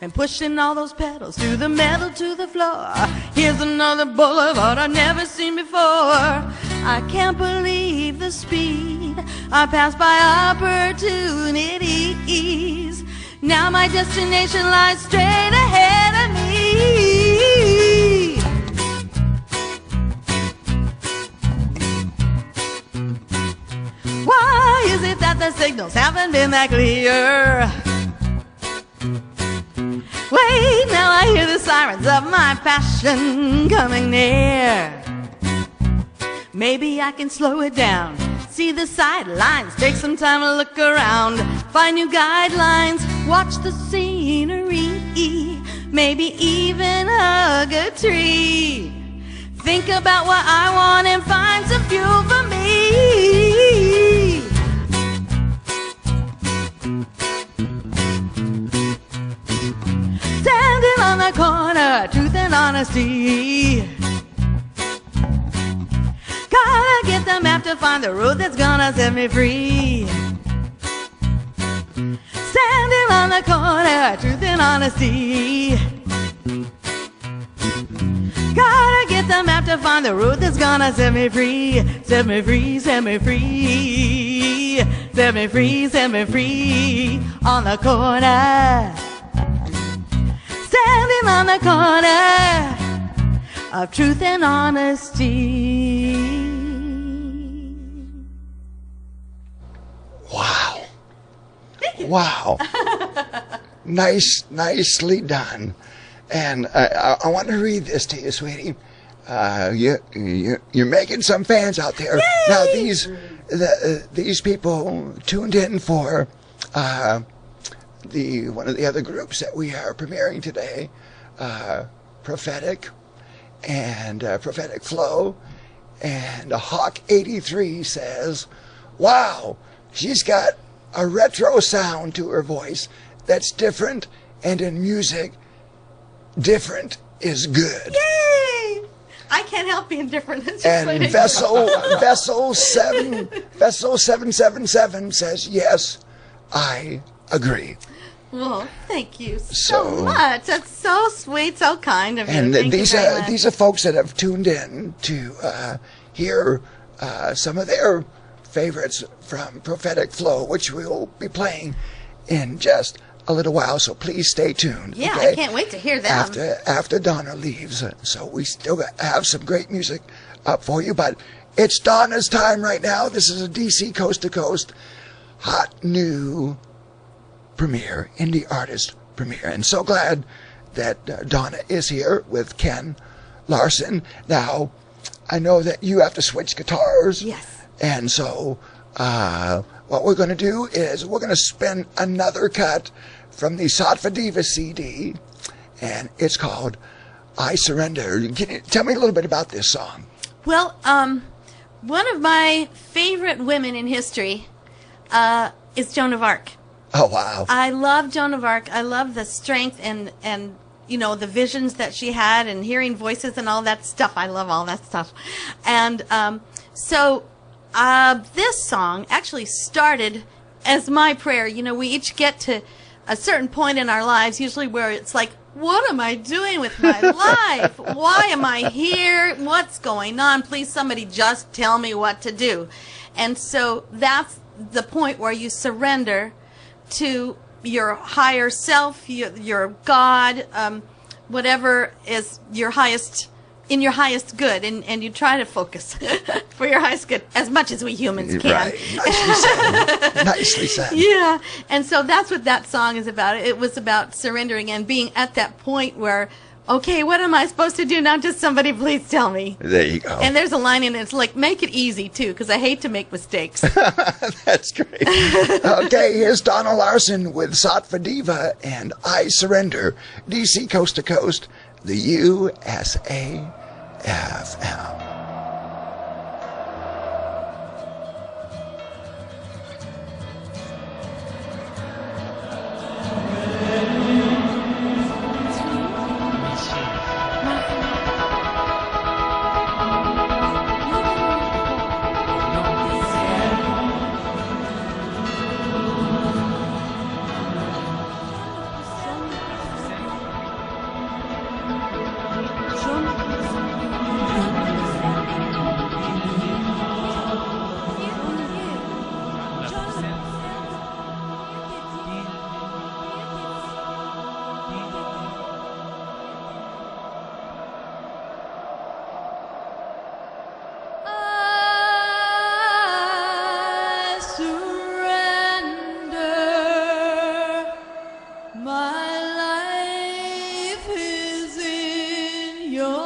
And pushing all those pedals to the metal to the floor. Here's another boulevard I've never seen before. I can't believe the speed I pass by opportunities. Now my destination lies straight ahead of me. Why is it that the signals haven't been that clear? Wait, now I hear the sirens of my passion coming near. Maybe I can slow it down, see the sidelines, take some time to look around, find new guidelines, watch the scenery, maybe even hug a tree. Think about what I want and find some fuel for me. Standing on the corner, truth and honesty. Gotta get the map to find the road that's gonna set me free. Standing on the corner, truth and honesty. Gotta get the map to find the road that's gonna set me free. Set me free, set me free. Set me free, set me free. On the corner. Standing on the corner of truth and honesty. Wow. Wow. Nicely done. And I want to read this to you, sweetie. You're making some fans out there. Yay! Now these people tuned in for one of the other groups that we are premiering today, Prophetic and Prophetic Flow, and Hawk 83 says, "Wow, she's got a retro sound to her voice that's different, and in music, different is good." Yay! I can't help being different. It's just And like- Vessel 777 says, "Yes, I agree." Well, thank you so So- much. That's so sweet, so kind of you. And Thank these you very are much. these are folks that have tuned in to hear some of their favorites from Prophetic Flow, which we'll be playing in just a little while. So please stay tuned. Yeah, okay? I can't wait to hear them. After Donna leaves. So we still have some great music up for you, but it's Donna's time right now. This is a DC Coast to Coast hot new premiere, indie artist premiere, and so glad that Donna is here with Ken Larsen. Now, I know that you have to switch guitars. Yes. And so what we're going to do is we're going to spin another cut from the Sattva Diva CD, and it's called I Surrender. Can you tell me a little bit about this song? Well, one of my favorite women in history is Joan of Arc. Oh, wow. I love Joan of Arc. I love the strength and you know, the visions that she had and hearing voices and all that stuff. I love all that stuff. And So this song actually started as my prayer. You know, we each get to a certain point in our lives, usually where it's like, what am I doing with my life? Why am I here? What's going on? Please, somebody just tell me what to do. And so that's the point where you surrender to your higher self, your God, whatever is your highest, in your highest good, and you try to focus for your highest good as much as we humans can. Right. Nicely said. Nicely said. Yeah, and so that's what that song is about. It was about surrendering and being at that point where, okay, what am I supposed to do now? Just somebody please tell me. There you go. And there's a line in it, it's like, make it easy, too, because I hate to make mistakes. That's great. Okay, here's Donna Larsen with Sattva Diva and I Surrender. DC Coast to Coast, the USA FM. I surrender. My life is in your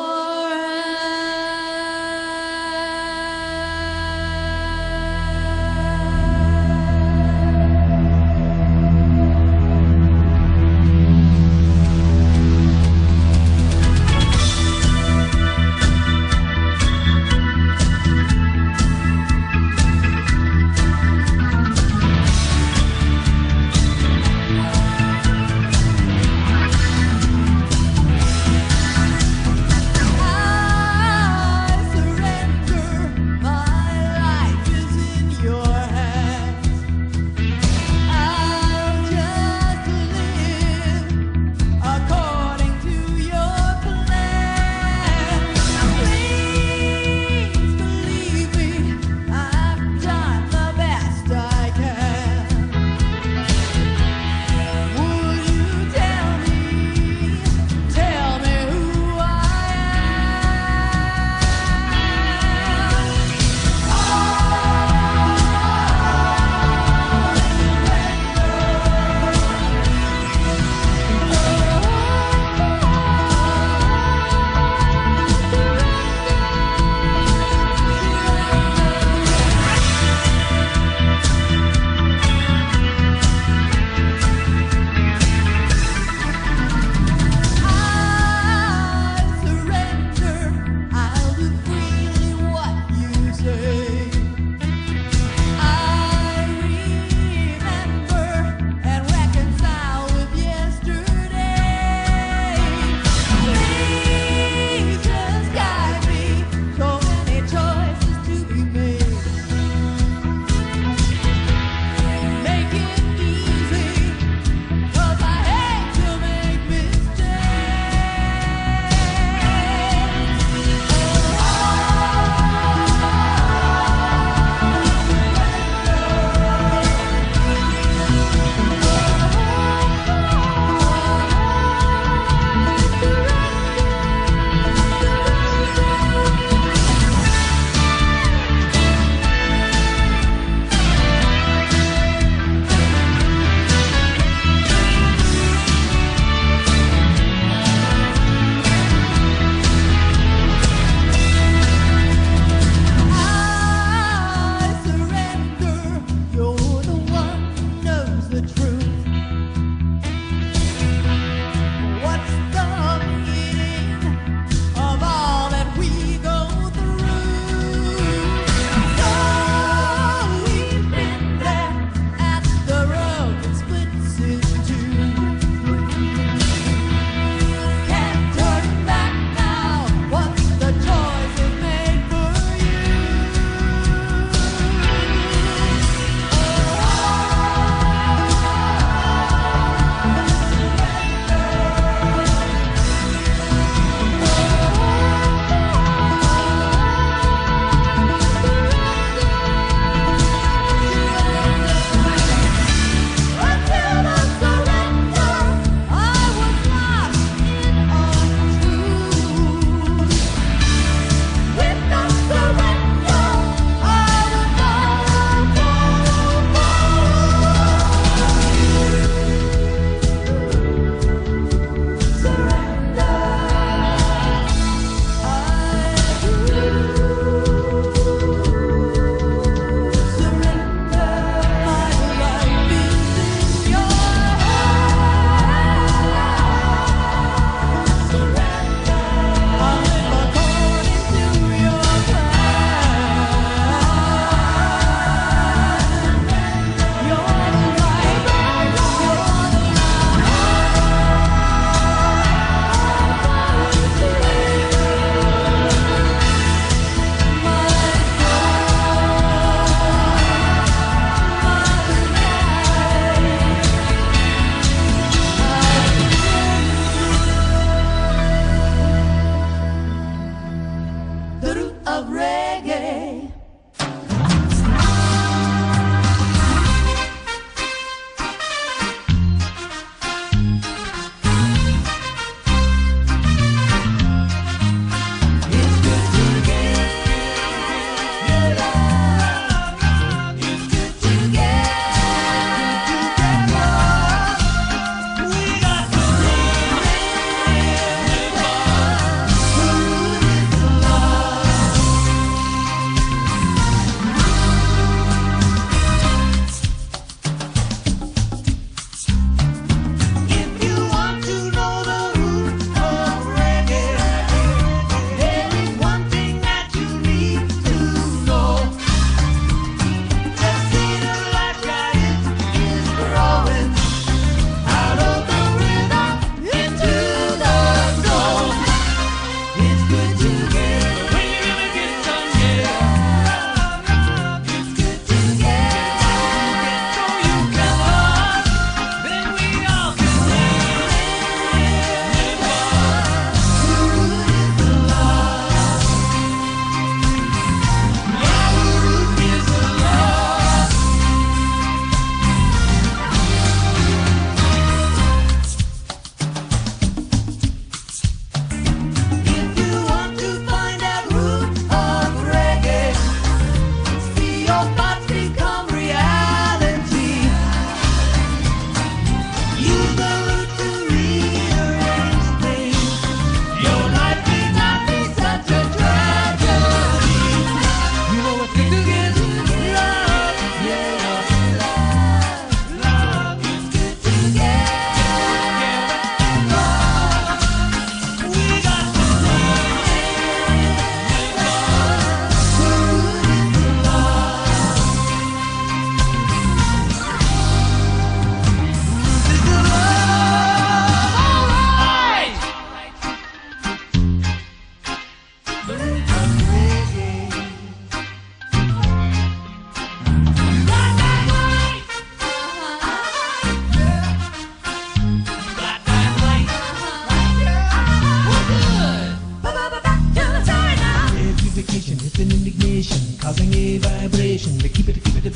causing a vibration to keep it a beat.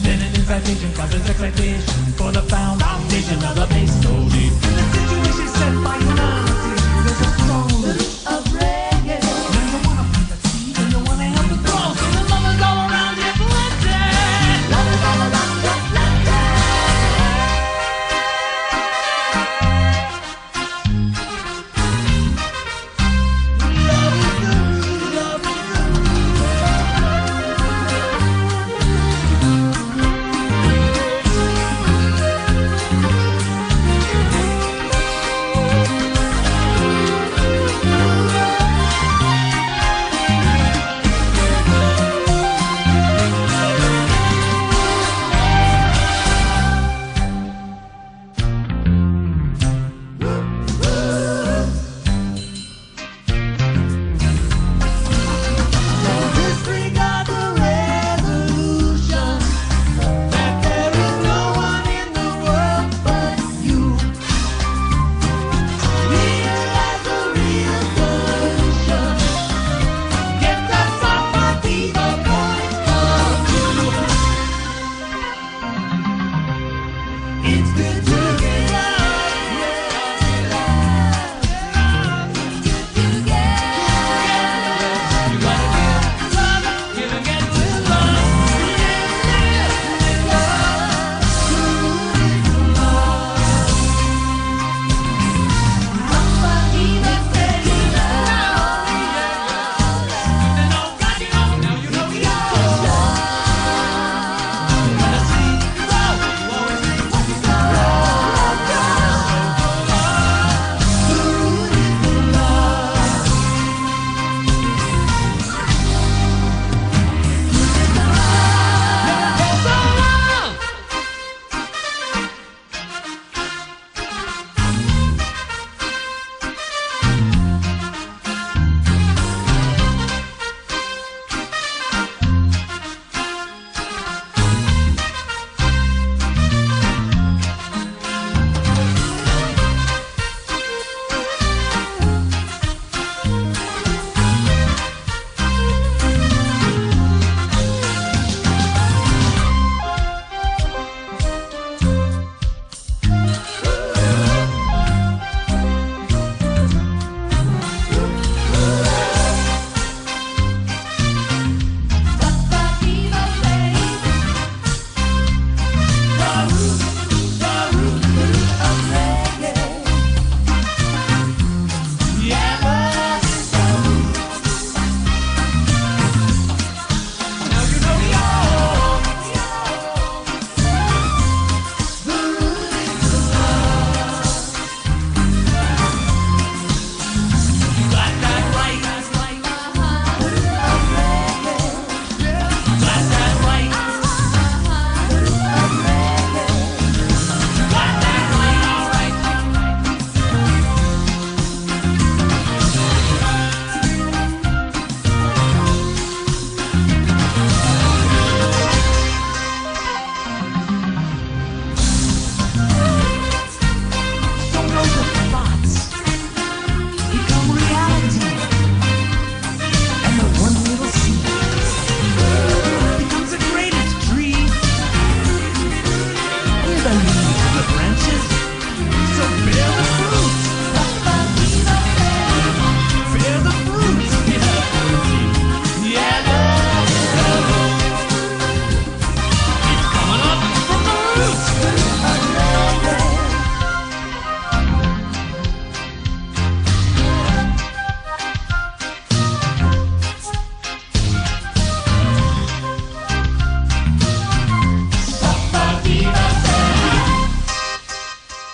Then an excitation causes excitation for the foundation of the bass melody. In a situation set by humanity, there's a strong root of reggae. Now you wanna plant that seed and you wanna help it grow, so the lovers all around you planted. Lovers all around you planted.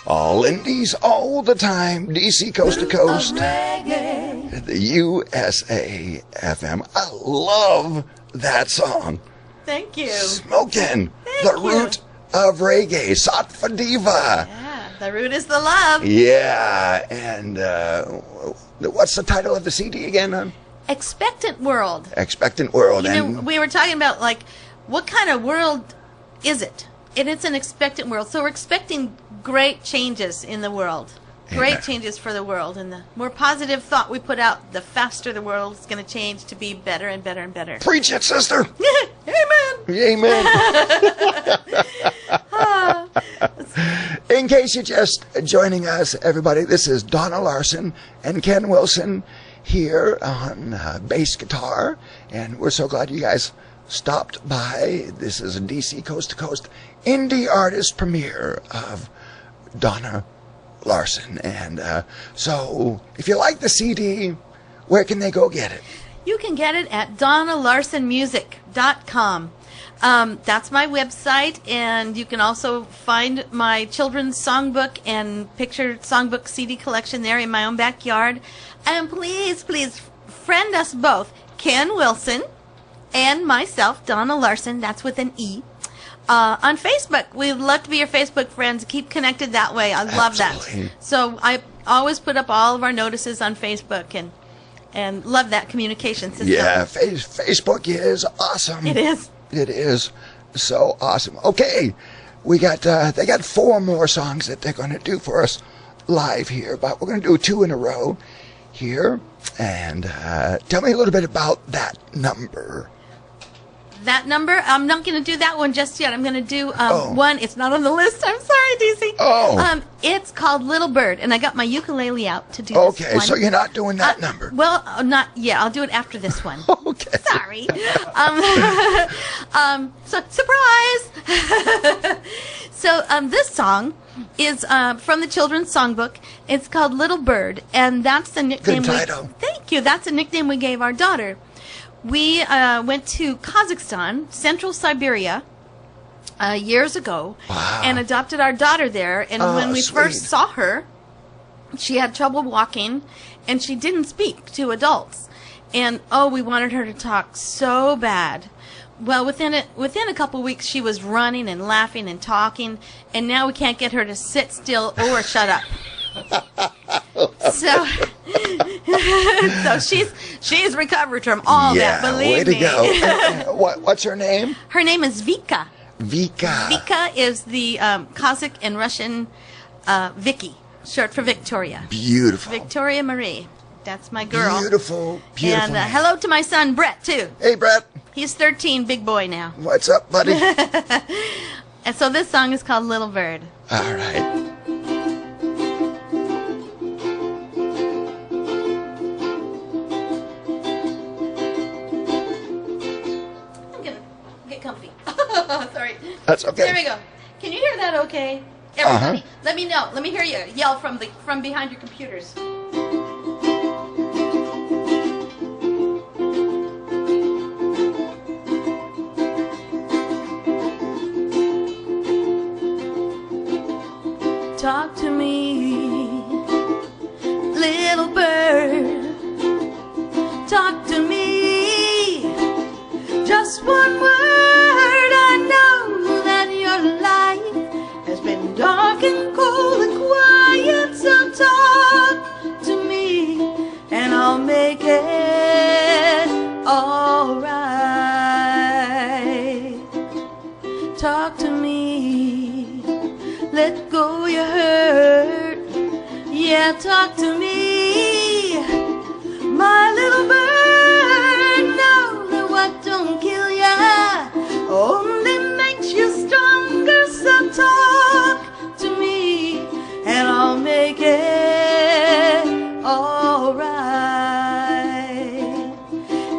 All indies, all the time. DC Coast to Coast. The USA FM. I love that song. Thank you. Smokin'. Thank The you. root of reggae. Satva Diva. Yeah, the root is the love. Yeah. And what's the title of the CD again, hon? Expectant World. Expectant World. You know, And we were talking about, like, what kind of world is it? And it's an expectant world. So we're expecting great changes in the world. great Amen. changes for the world. And the more positive thought we put out, the faster the world is going to change to be better and better and better. Preach it, sister. Amen. Amen. In case you're just joining us, everybody, this is Donna Larsen and Ken Wilson here on bass guitar, and we're so glad you guys stopped by. This is a DC Coast to Coast indie artist premiere of Donna Larsen, and so if you like the CD, where can they go get it? You can get it at DonnaLarsenMusic.com. That's my website, and you can also find my children's songbook and picture songbook CD collection there in my own backyard. And please, please friend us both, Ken Wilson and myself, Donna Larsen, that's with an E, on Facebook. We'd love to be your Facebook friends. Keep connected that way. I love Absolutely. that. So I always put up all of our notices on Facebook, and love that communication system. Yeah, Facebook is awesome. It is. It is so awesome. Okay, we got they got 4 more songs that they're going to do for us live here, but we're going to do 2 in a row here. And tell me a little bit about that number. That number, I'm not going to do that one just yet. I'm going to do one. It's not on the list. I'm sorry, DC. Oh. It's called Little Bird, and I got my ukulele out to do this Okay, one. so you're not doing that number. Well, not yet. I'll do it after this one. Okay. Sorry. So surprise. So this song is from the children's songbook. It's called Little Bird, and that's the nickname. Good title. Thank you. That's a nickname we gave our daughter. We went to Kazakhstan, Central Siberia, years ago, Wow. and adopted our daughter there. And Oh, when we sweet. first saw her, she had trouble walking, and she didn't speak to adults. And we wanted her to talk so bad. Well, within a couple weeks, she was running and laughing and talking, and now we can't get her to sit still or shut up. So she's recovered from all that. Believe way to me. go. And what's her name? Her name is Vika. Vika. Vika is the Kazakh and Russian Vicky, short for Victoria. Beautiful. Victoria Marie. That's my girl. Beautiful. Beautiful. And name. hello to my son Brett too. Hey, Brett. He's 13, big boy now. What's up, buddy? And so this song is called Little Bird. All right. I'm gonna get comfy. Sorry. That's okay. There we go. Can you hear that okay? Everybody, let me know. Let me hear you yell from behind your computers. Talk to me, little bird. Talk to me. Just one word. I know that your life has been dark and cold and quiet. So talk to me, and I'll make it alright. Talk to me. Let go your hurt. Yeah, talk to me, my little bird. Know that what don't kill ya only makes you stronger. So talk to me, and I'll make it alright.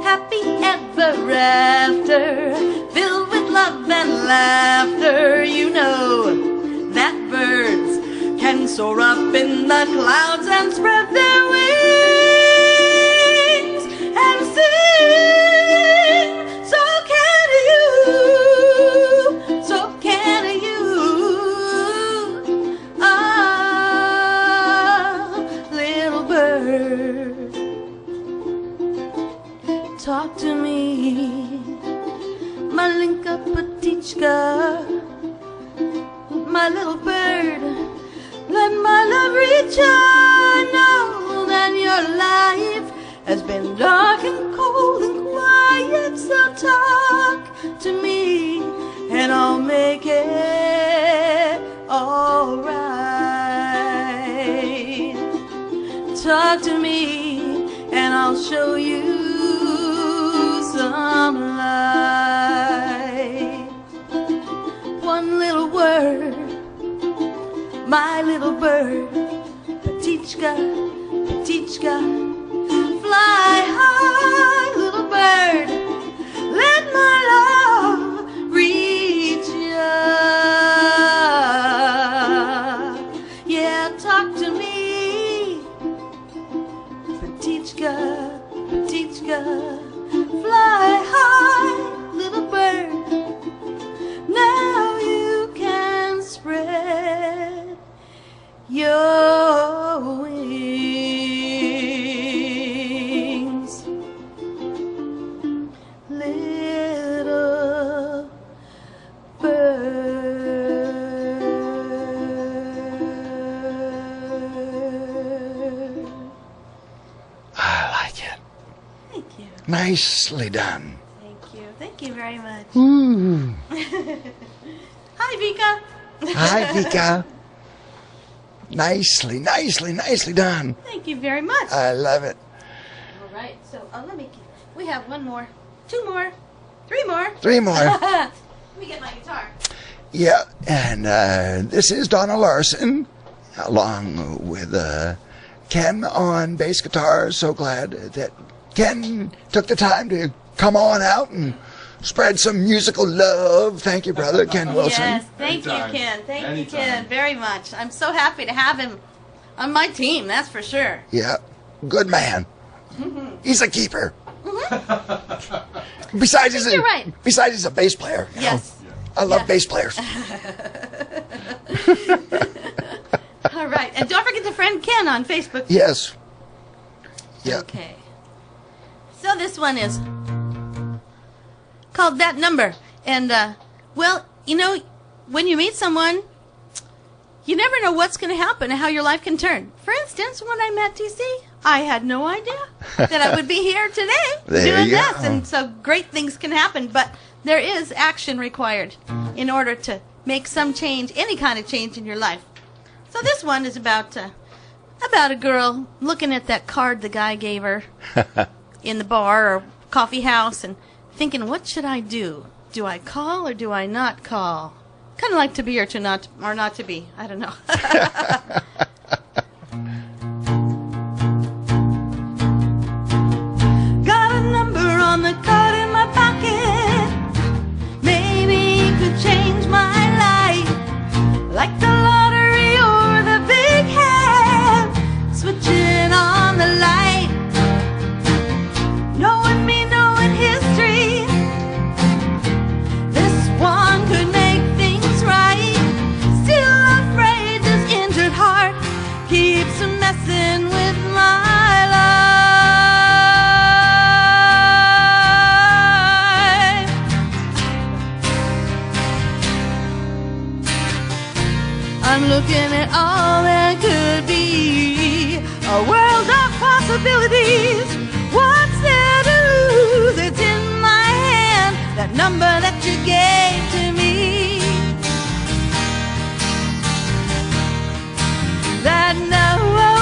Happy ever after, filled with love and laughter. You know that birds can soar up in the clouds and spread their wings and sing. So can you, so can you. Ah, little bird, talk to me, Malinka Petichka. My little bird, let my love reach you. I know that your life has been dark and cold and quiet. So talk to me, and I'll make it alright. show you some light. One little word, my little bird, Petichka, Petichka, fly high, little bird, let my love reach ya. Yeah, talk to me, Petichka, Petichka, fly high, little bird. Now you can spread your wings, little bird. I like it. Thank you. Nicely done. Thank you. Thank you very much. Ooh. Hi, Vika. Hi, Vika. Nicely, nicely, nicely done. Thank you very much. I love it. All right, so we have one more, two more, three more. 3 more. Let me get my guitar. Yeah, and this is Donna Larsen, along with Ken on bass guitar. So glad that Ken took the time to come on out and spread some musical love. Thank you, brother, Ken Wilson. Yes, thank Anytime. you, Ken. Thank you, Anytime. Ken, very much. I'm so happy to have him on my team, that's for sure. Yeah, good man. He's a keeper. Besides, You're right. Besides, he's a bass player. you know. Yes. I love Yeah. bass players. All right, and don't forget to friend Ken on Facebook. Yes. Yeah. Okay. So this one is called That Number. And, well, you know, when you meet someone, you never know what's going to happen and how your life can turn. For instance, when I met TC, I had no idea that I would be here today There doing you this. go. And so great things can happen, but there is action required in order to make some change, any kind of change in your life. So this one is about a girl looking at that card the guy gave her in the bar or coffee house and thinking, what should I do? Do I call or do I not call? Kind of like to be or not to be. I don't know. Got a number on the card in my pocket. Maybe it could change my life, like the lottery or the big hand. Switching on the light, knowing me, knowing history. This one could make things right. Still afraid this injured heart keeps messing with my life. I'm looking at all that could be, a world of possibilities. What's there to lose? It's in my hand, that number that you gave to me. That number,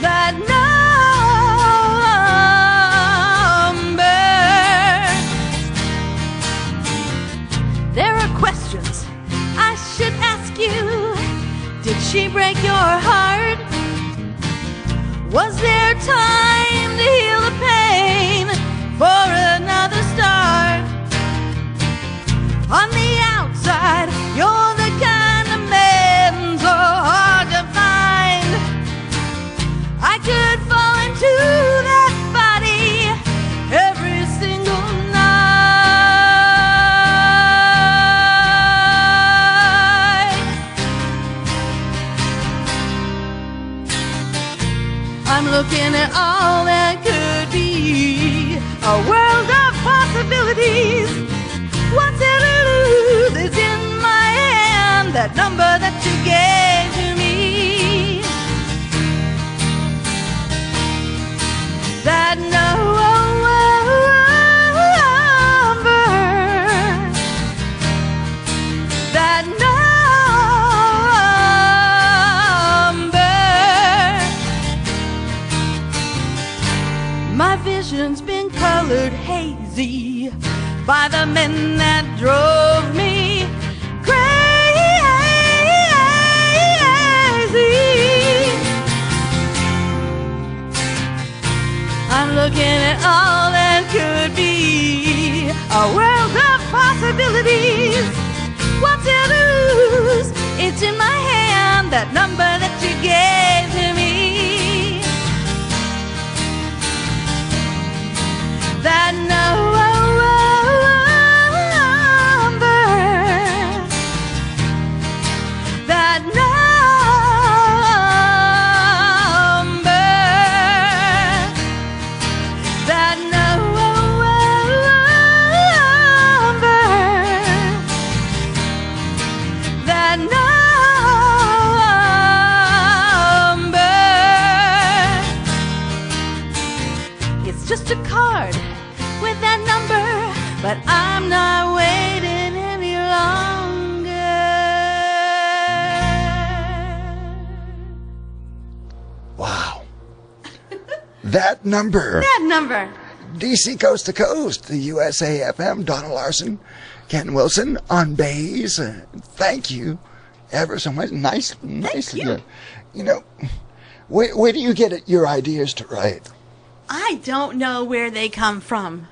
that number. There are questions I should ask you. Did she break your heart? Was there time to heal the pain for another start? On the outside, you're the kind of man so hard to find. I could fall into that body every single night. I'm looking at all that could be, a world of possibilities. What's there to lose? It's in my hand, that number that you gave to me. That number, that number. hazy by the men that drove me crazy. I'm looking at all that could be, a world of possibilities. What to lose? It's in my hand, that number that you gave to me. That number, that number, that number, that number. It's just a card with that number, but I'm not waiting any longer. Wow. That number. That number. DC Coast to Coast, the USA FM, Donna Larsen, Ken Wilson on bass. Thank you ever so much. Nice. you. You know, where do you get your ideas to write? I don't know where they come from.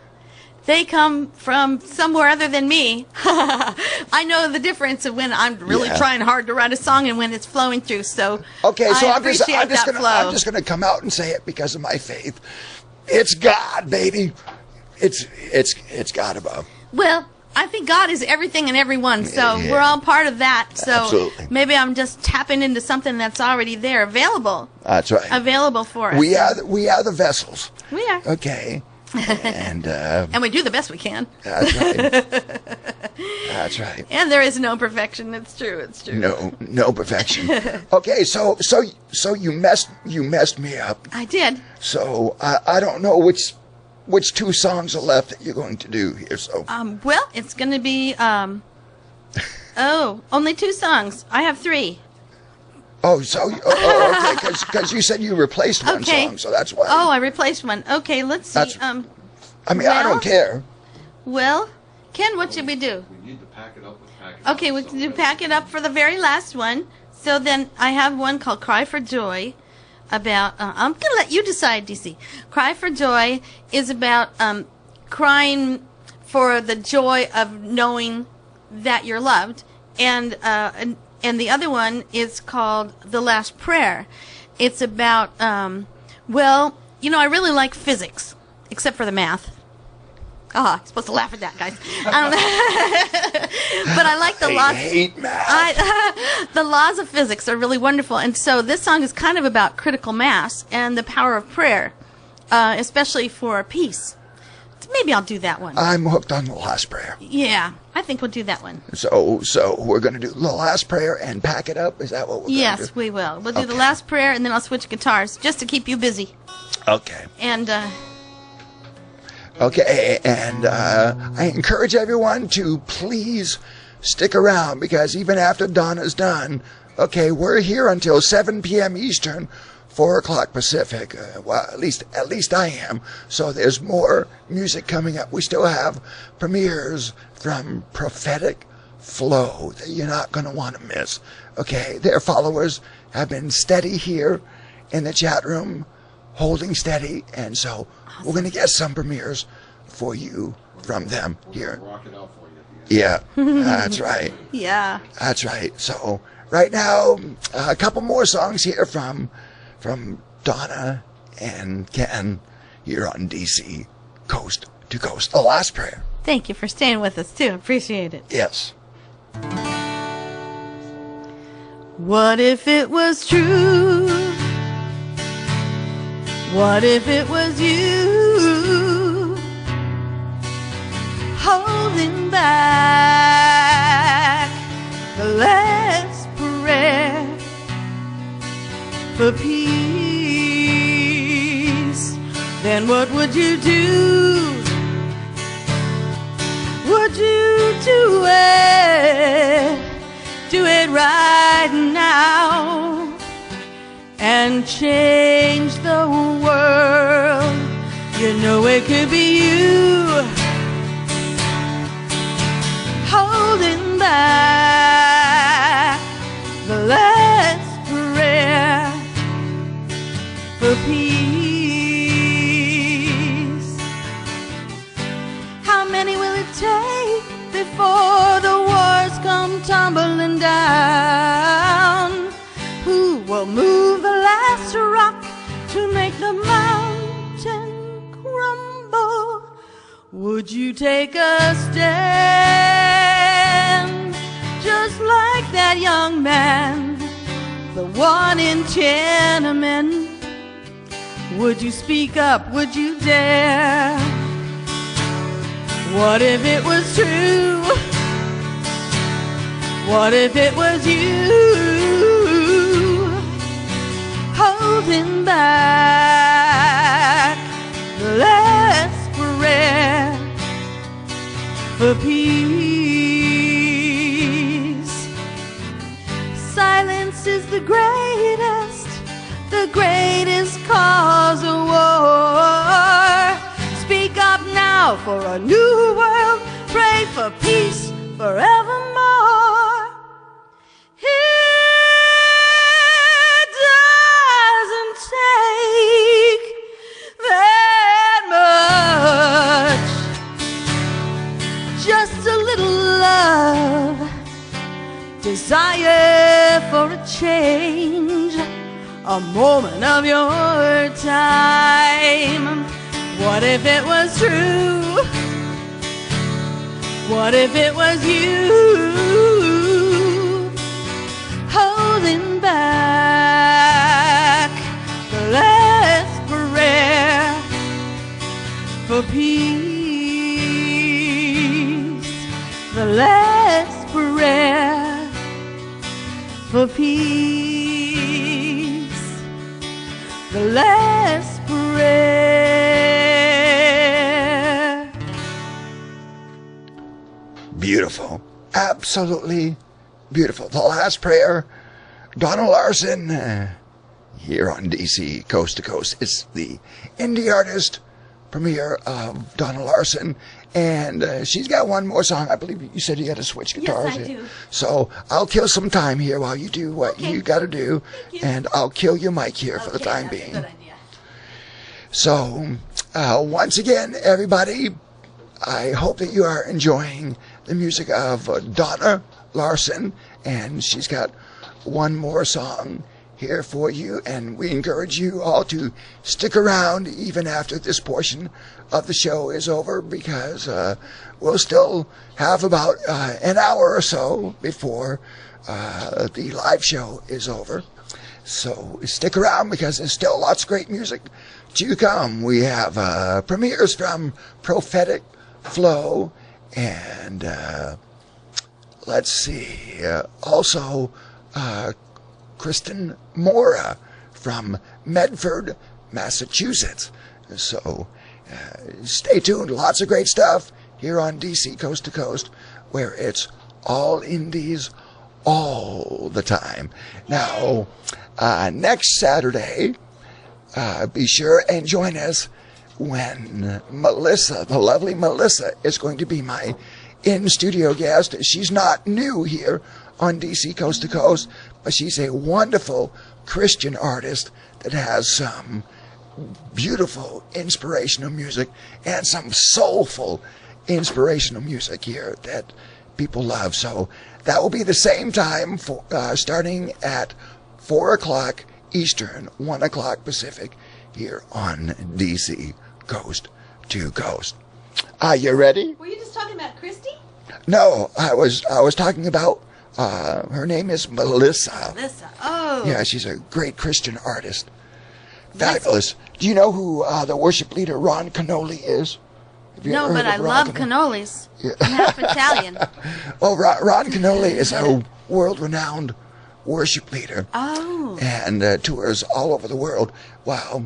They come from somewhere other than me. I know the difference of when I'm really trying hard to write a song and when it's flowing through. So okay, so I'm just flow. gonna come out and say it because of my faith. It's God, baby. It's God above. Well, I think God is everything and everyone, so we're all part of that. So Absolutely. maybe I'm just tapping into something that's already there, available. That's right. Available for us. We are the vessels. We are. Okay. And and we do the best we can. That's right. That's right. And there is no perfection. It's true. It's true. No perfection. Okay, so you messed me up. I did. So I don't know which two songs are left that you're going to do here. So well, it's going to be only 2 songs. I have 3. Okay, because you said you replaced one song, so that's why. Oh, I replaced one. Okay, let's see. I don't care. Well, Ken, what should we do? We need to pack it up with pack it up. Okay, we can do Pack It Up for the very last one. So then I have one called Cry for Joy about, I'm going to let you decide, DC. Cry for Joy is about crying for the joy of knowing that you're loved. And the other one is called The Last Prayer. It's about, I really like physics, except for the math. I'm supposed to laugh at that, guys. But I like the laws. I hate math. The laws of physics are really wonderful. And so this song is kind of about critical mass and the power of prayer, especially for peace. Maybe I'll do that one. I'm hooked on The Last Prayer. Yeah, I think we'll do that one. So we're going to do The Last Prayer and Pack It Up? Is that what we're going to do? Yes, we will. We'll do The Last Prayer, and then I'll switch guitars, just to keep you busy. Okay. And, Okay, and I encourage everyone to please stick around, because even after Donna's done, okay, we're here until 7 p.m. Eastern, 4 o'clock Pacific. Well, at least I am. So there's more music coming up. We still have premieres from Prophetic Flow that you're not going to want to miss. Okay, their followers have been steady here in the chat room, holding steady, and so we're going to get some premieres for you from them here. Rock it out for you at the end. Yeah, that's right. yeah. That's right. So right now, a couple more songs here from Donna and Ken here on DC Coast to Coast. The Last Prayer. Thank you for staying with us, too. Appreciate it. Yes. What if it was true? What if it was you holding back the last prayer for peace? Then what would you do? Would you do it? Do it right now and change the world. You know it could be you will move the last rock to make the mountain crumble. Would you take a stand just like that young man, the one in Tiananmen? Would you speak up? Would you dare? What if it was true? What if it was you holding back the last prayer for peace? Silence is the greatest cause of war. Speak up now for a new world. Pray for peace forevermore. It doesn't take that much. Just a little love, desire for a change, a moment of your time. What if it was true? What if it was you holding back the last prayer for peace? The last prayer for peace. The last prayer. Beautiful. Absolutely beautiful. The Last Prayer, Donna Larsen, here on DC Coast to Coast. It's the indie artist premiere of Donna Larsen, and she's got one more song. I believe you said you got to switch guitars. Yes, I do. So I'll kill some time here while you do what you got to do, and I'll kill your mic here for the time being. That's a good idea. So, once again, everybody, I hope that you are enjoying the music of Donna Larsen, and she's got one more song here for you, and we encourage you all to stick around even after this portion of the show is over, because we'll still have about an hour or so before the live show is over. So stick around, because there's still lots of great music to come. We have premieres from Prophetic Flow, and let's see, also Kristen Mora from Medford, Massachusetts. So stay tuned. Lots of great stuff here on DC Coast to Coast, where it's all indies all the time. Now, next Saturday, be sure and join us when Melissa, the lovely Melissa, is going to be my in-studio guest. She's not new here on DC Coast to Coast, but she's a wonderful Christian artist that has some beautiful inspirational music and some soulful inspirational music here that people love. So that will be the same time, for, starting at 4 o'clock Eastern, 1 o'clock Pacific, here on DC Coast to Coast. Are you ready? Were you just talking about Christy? No, I was talking about, her name is Melissa. Melissa, oh. Yeah, she's a great Christian artist. Fabulous. Do you know who the worship leader Ron Canoli is? Have you No, ever but heard I of Ron love Canoli? cannolis. I'm half Italian. Well, Ron Canoli is a world-renowned worship leader. Oh. And tours all over the world. Wow.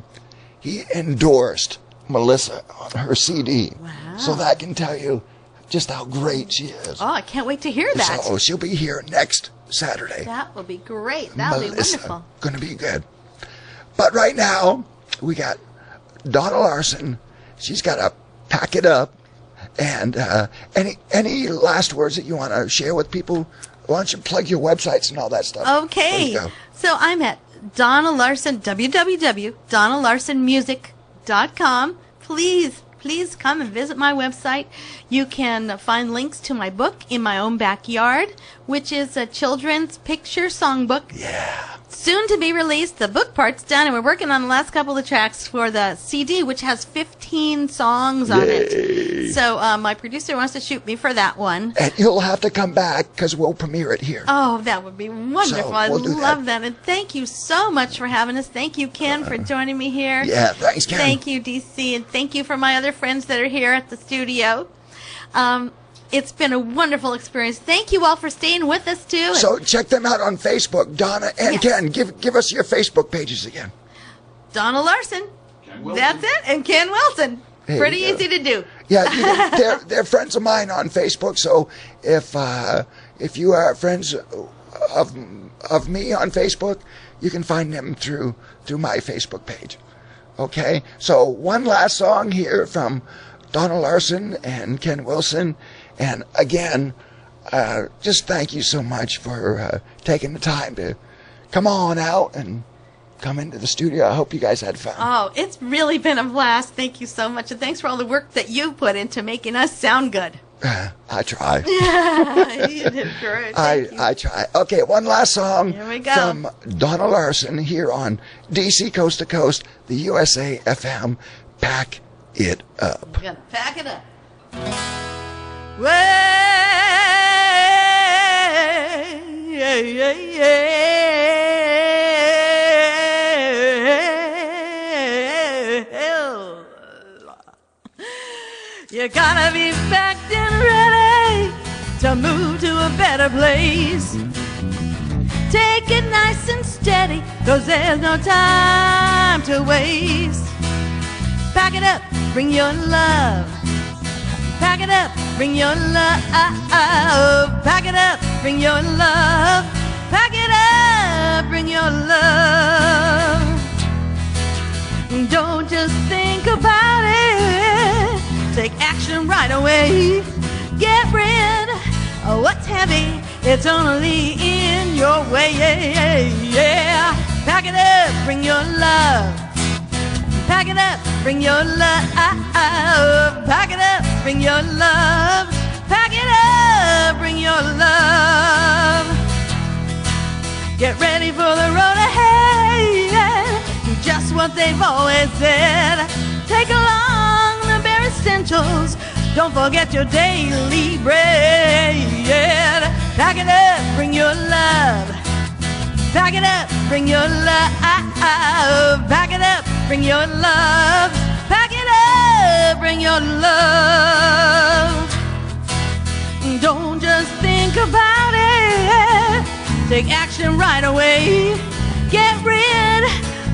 He endorsed Melissa on her CD. Wow. So that can tell you just how great she is. Oh, I can't wait to hear that. So she'll be here next Saturday. That will be great. That'll be wonderful. Going to be good. But right now, we got Donna Larsen. She's got to pack it up. And any last words that you want to share with people? Why don't you plug your websites and all that stuff? Okay. There you go. So I'm at Donna Larsen, www.donnalarsenmusic.com. Please come and visit my website. You can find links to my book, In My Own Backyard, which is a children's picture songbook. Yeah. Soon to be released. The book part's done, and we're working on the last couple of tracks for the CD, which has 15 songs on it. So my producer wants to shoot me for that one. And you'll have to come back because we'll premiere it here. Oh, that would be wonderful. So I we'll do love that. And thank you so much for having us. Thank you, Ken, for joining me here. Yeah, thanks, Ken. Thank you, DC, and thank you for my other friends that are here at the studio. It's been a wonderful experience. Thank you all for staying with us, too. So check them out on Facebook, Donna and Yes. Ken. Give us your Facebook pages again. Donna Larsen. That's it. And Ken Wilson. There Pretty you go. easy to do. Yeah, they're friends of mine on Facebook. So if you are friends of me on Facebook, you can find them through my Facebook page. Okay. So one last song here from Donna Larsen and Ken Wilson. And again, just thank you so much for taking the time to come on out and come into the studio. I hope you guys had fun. Oh, it's really been a blast. Thank you so much. And thanks for all the work that you put into making us sound good. I try. You did great. Thank you. I try. Okay, one last song Here we go. from Donna Larsen here on DC Coast to Coast, the USA FM. Pack it up. We're going to pack it up. Well, you gotta be packed and ready to move to a better place. Take it nice and steady, 'cause there's no time to waste. Pack it up, bring your love. Pack it up, bring your love. Pack it up, bring your love. Pack it up, bring your love. Don't just think about it. Take action right away. Get rid of what's heavy. It's only in your way. Yeah. Pack it up, bring your love. Pack it up, bring your love. Pack it up, bring your love. Pack it up, bring your love. Get ready for the road ahead. Do just what they've always said. Take along the bare essentials. Don't forget your daily bread. Pack it up, bring your love. Pack it up, bring your love. Pack it up, bring your love. Pack it up, bring your love. Don't just think about it. Take action right away. Get rid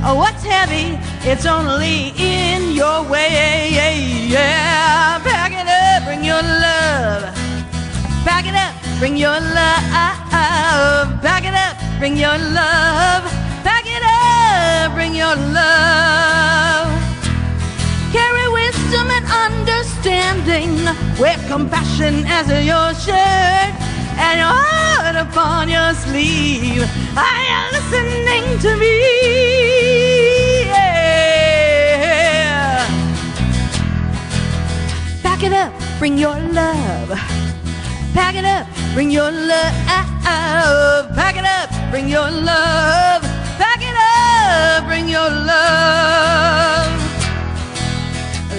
of what's heavy. It's only in your way. Yeah. Pack it up, bring your love. Pack it up, bring your love. Pack it up, bring your love. Pack it up, bring your love. Carry wisdom and understanding. Wear compassion as your shirt and your heart upon your sleeve. Are you listening to me? Yeah. Pack it up, bring your love. Pack it up, bring your love. Pack it up, bring your love. Pack it up, bring your love.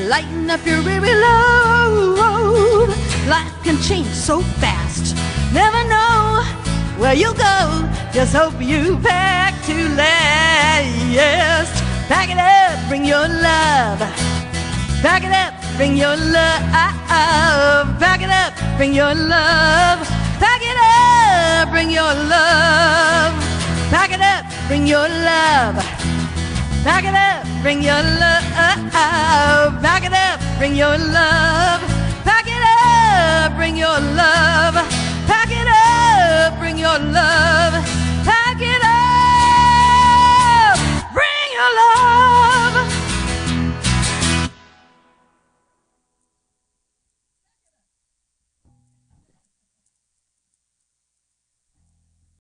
Lighten up your weary load. Life can change so fast. Never know where you'll go. Just hope you pack to last. Pack it up, bring your love. Pack it up, bring your love. Pack it up, bring your love. Pack it up, bring your love. Pack it up, bring your love. Pack it up, bring your love. Pack it up, bring your love. Pack it up, bring your love. Pack it up, bring your love.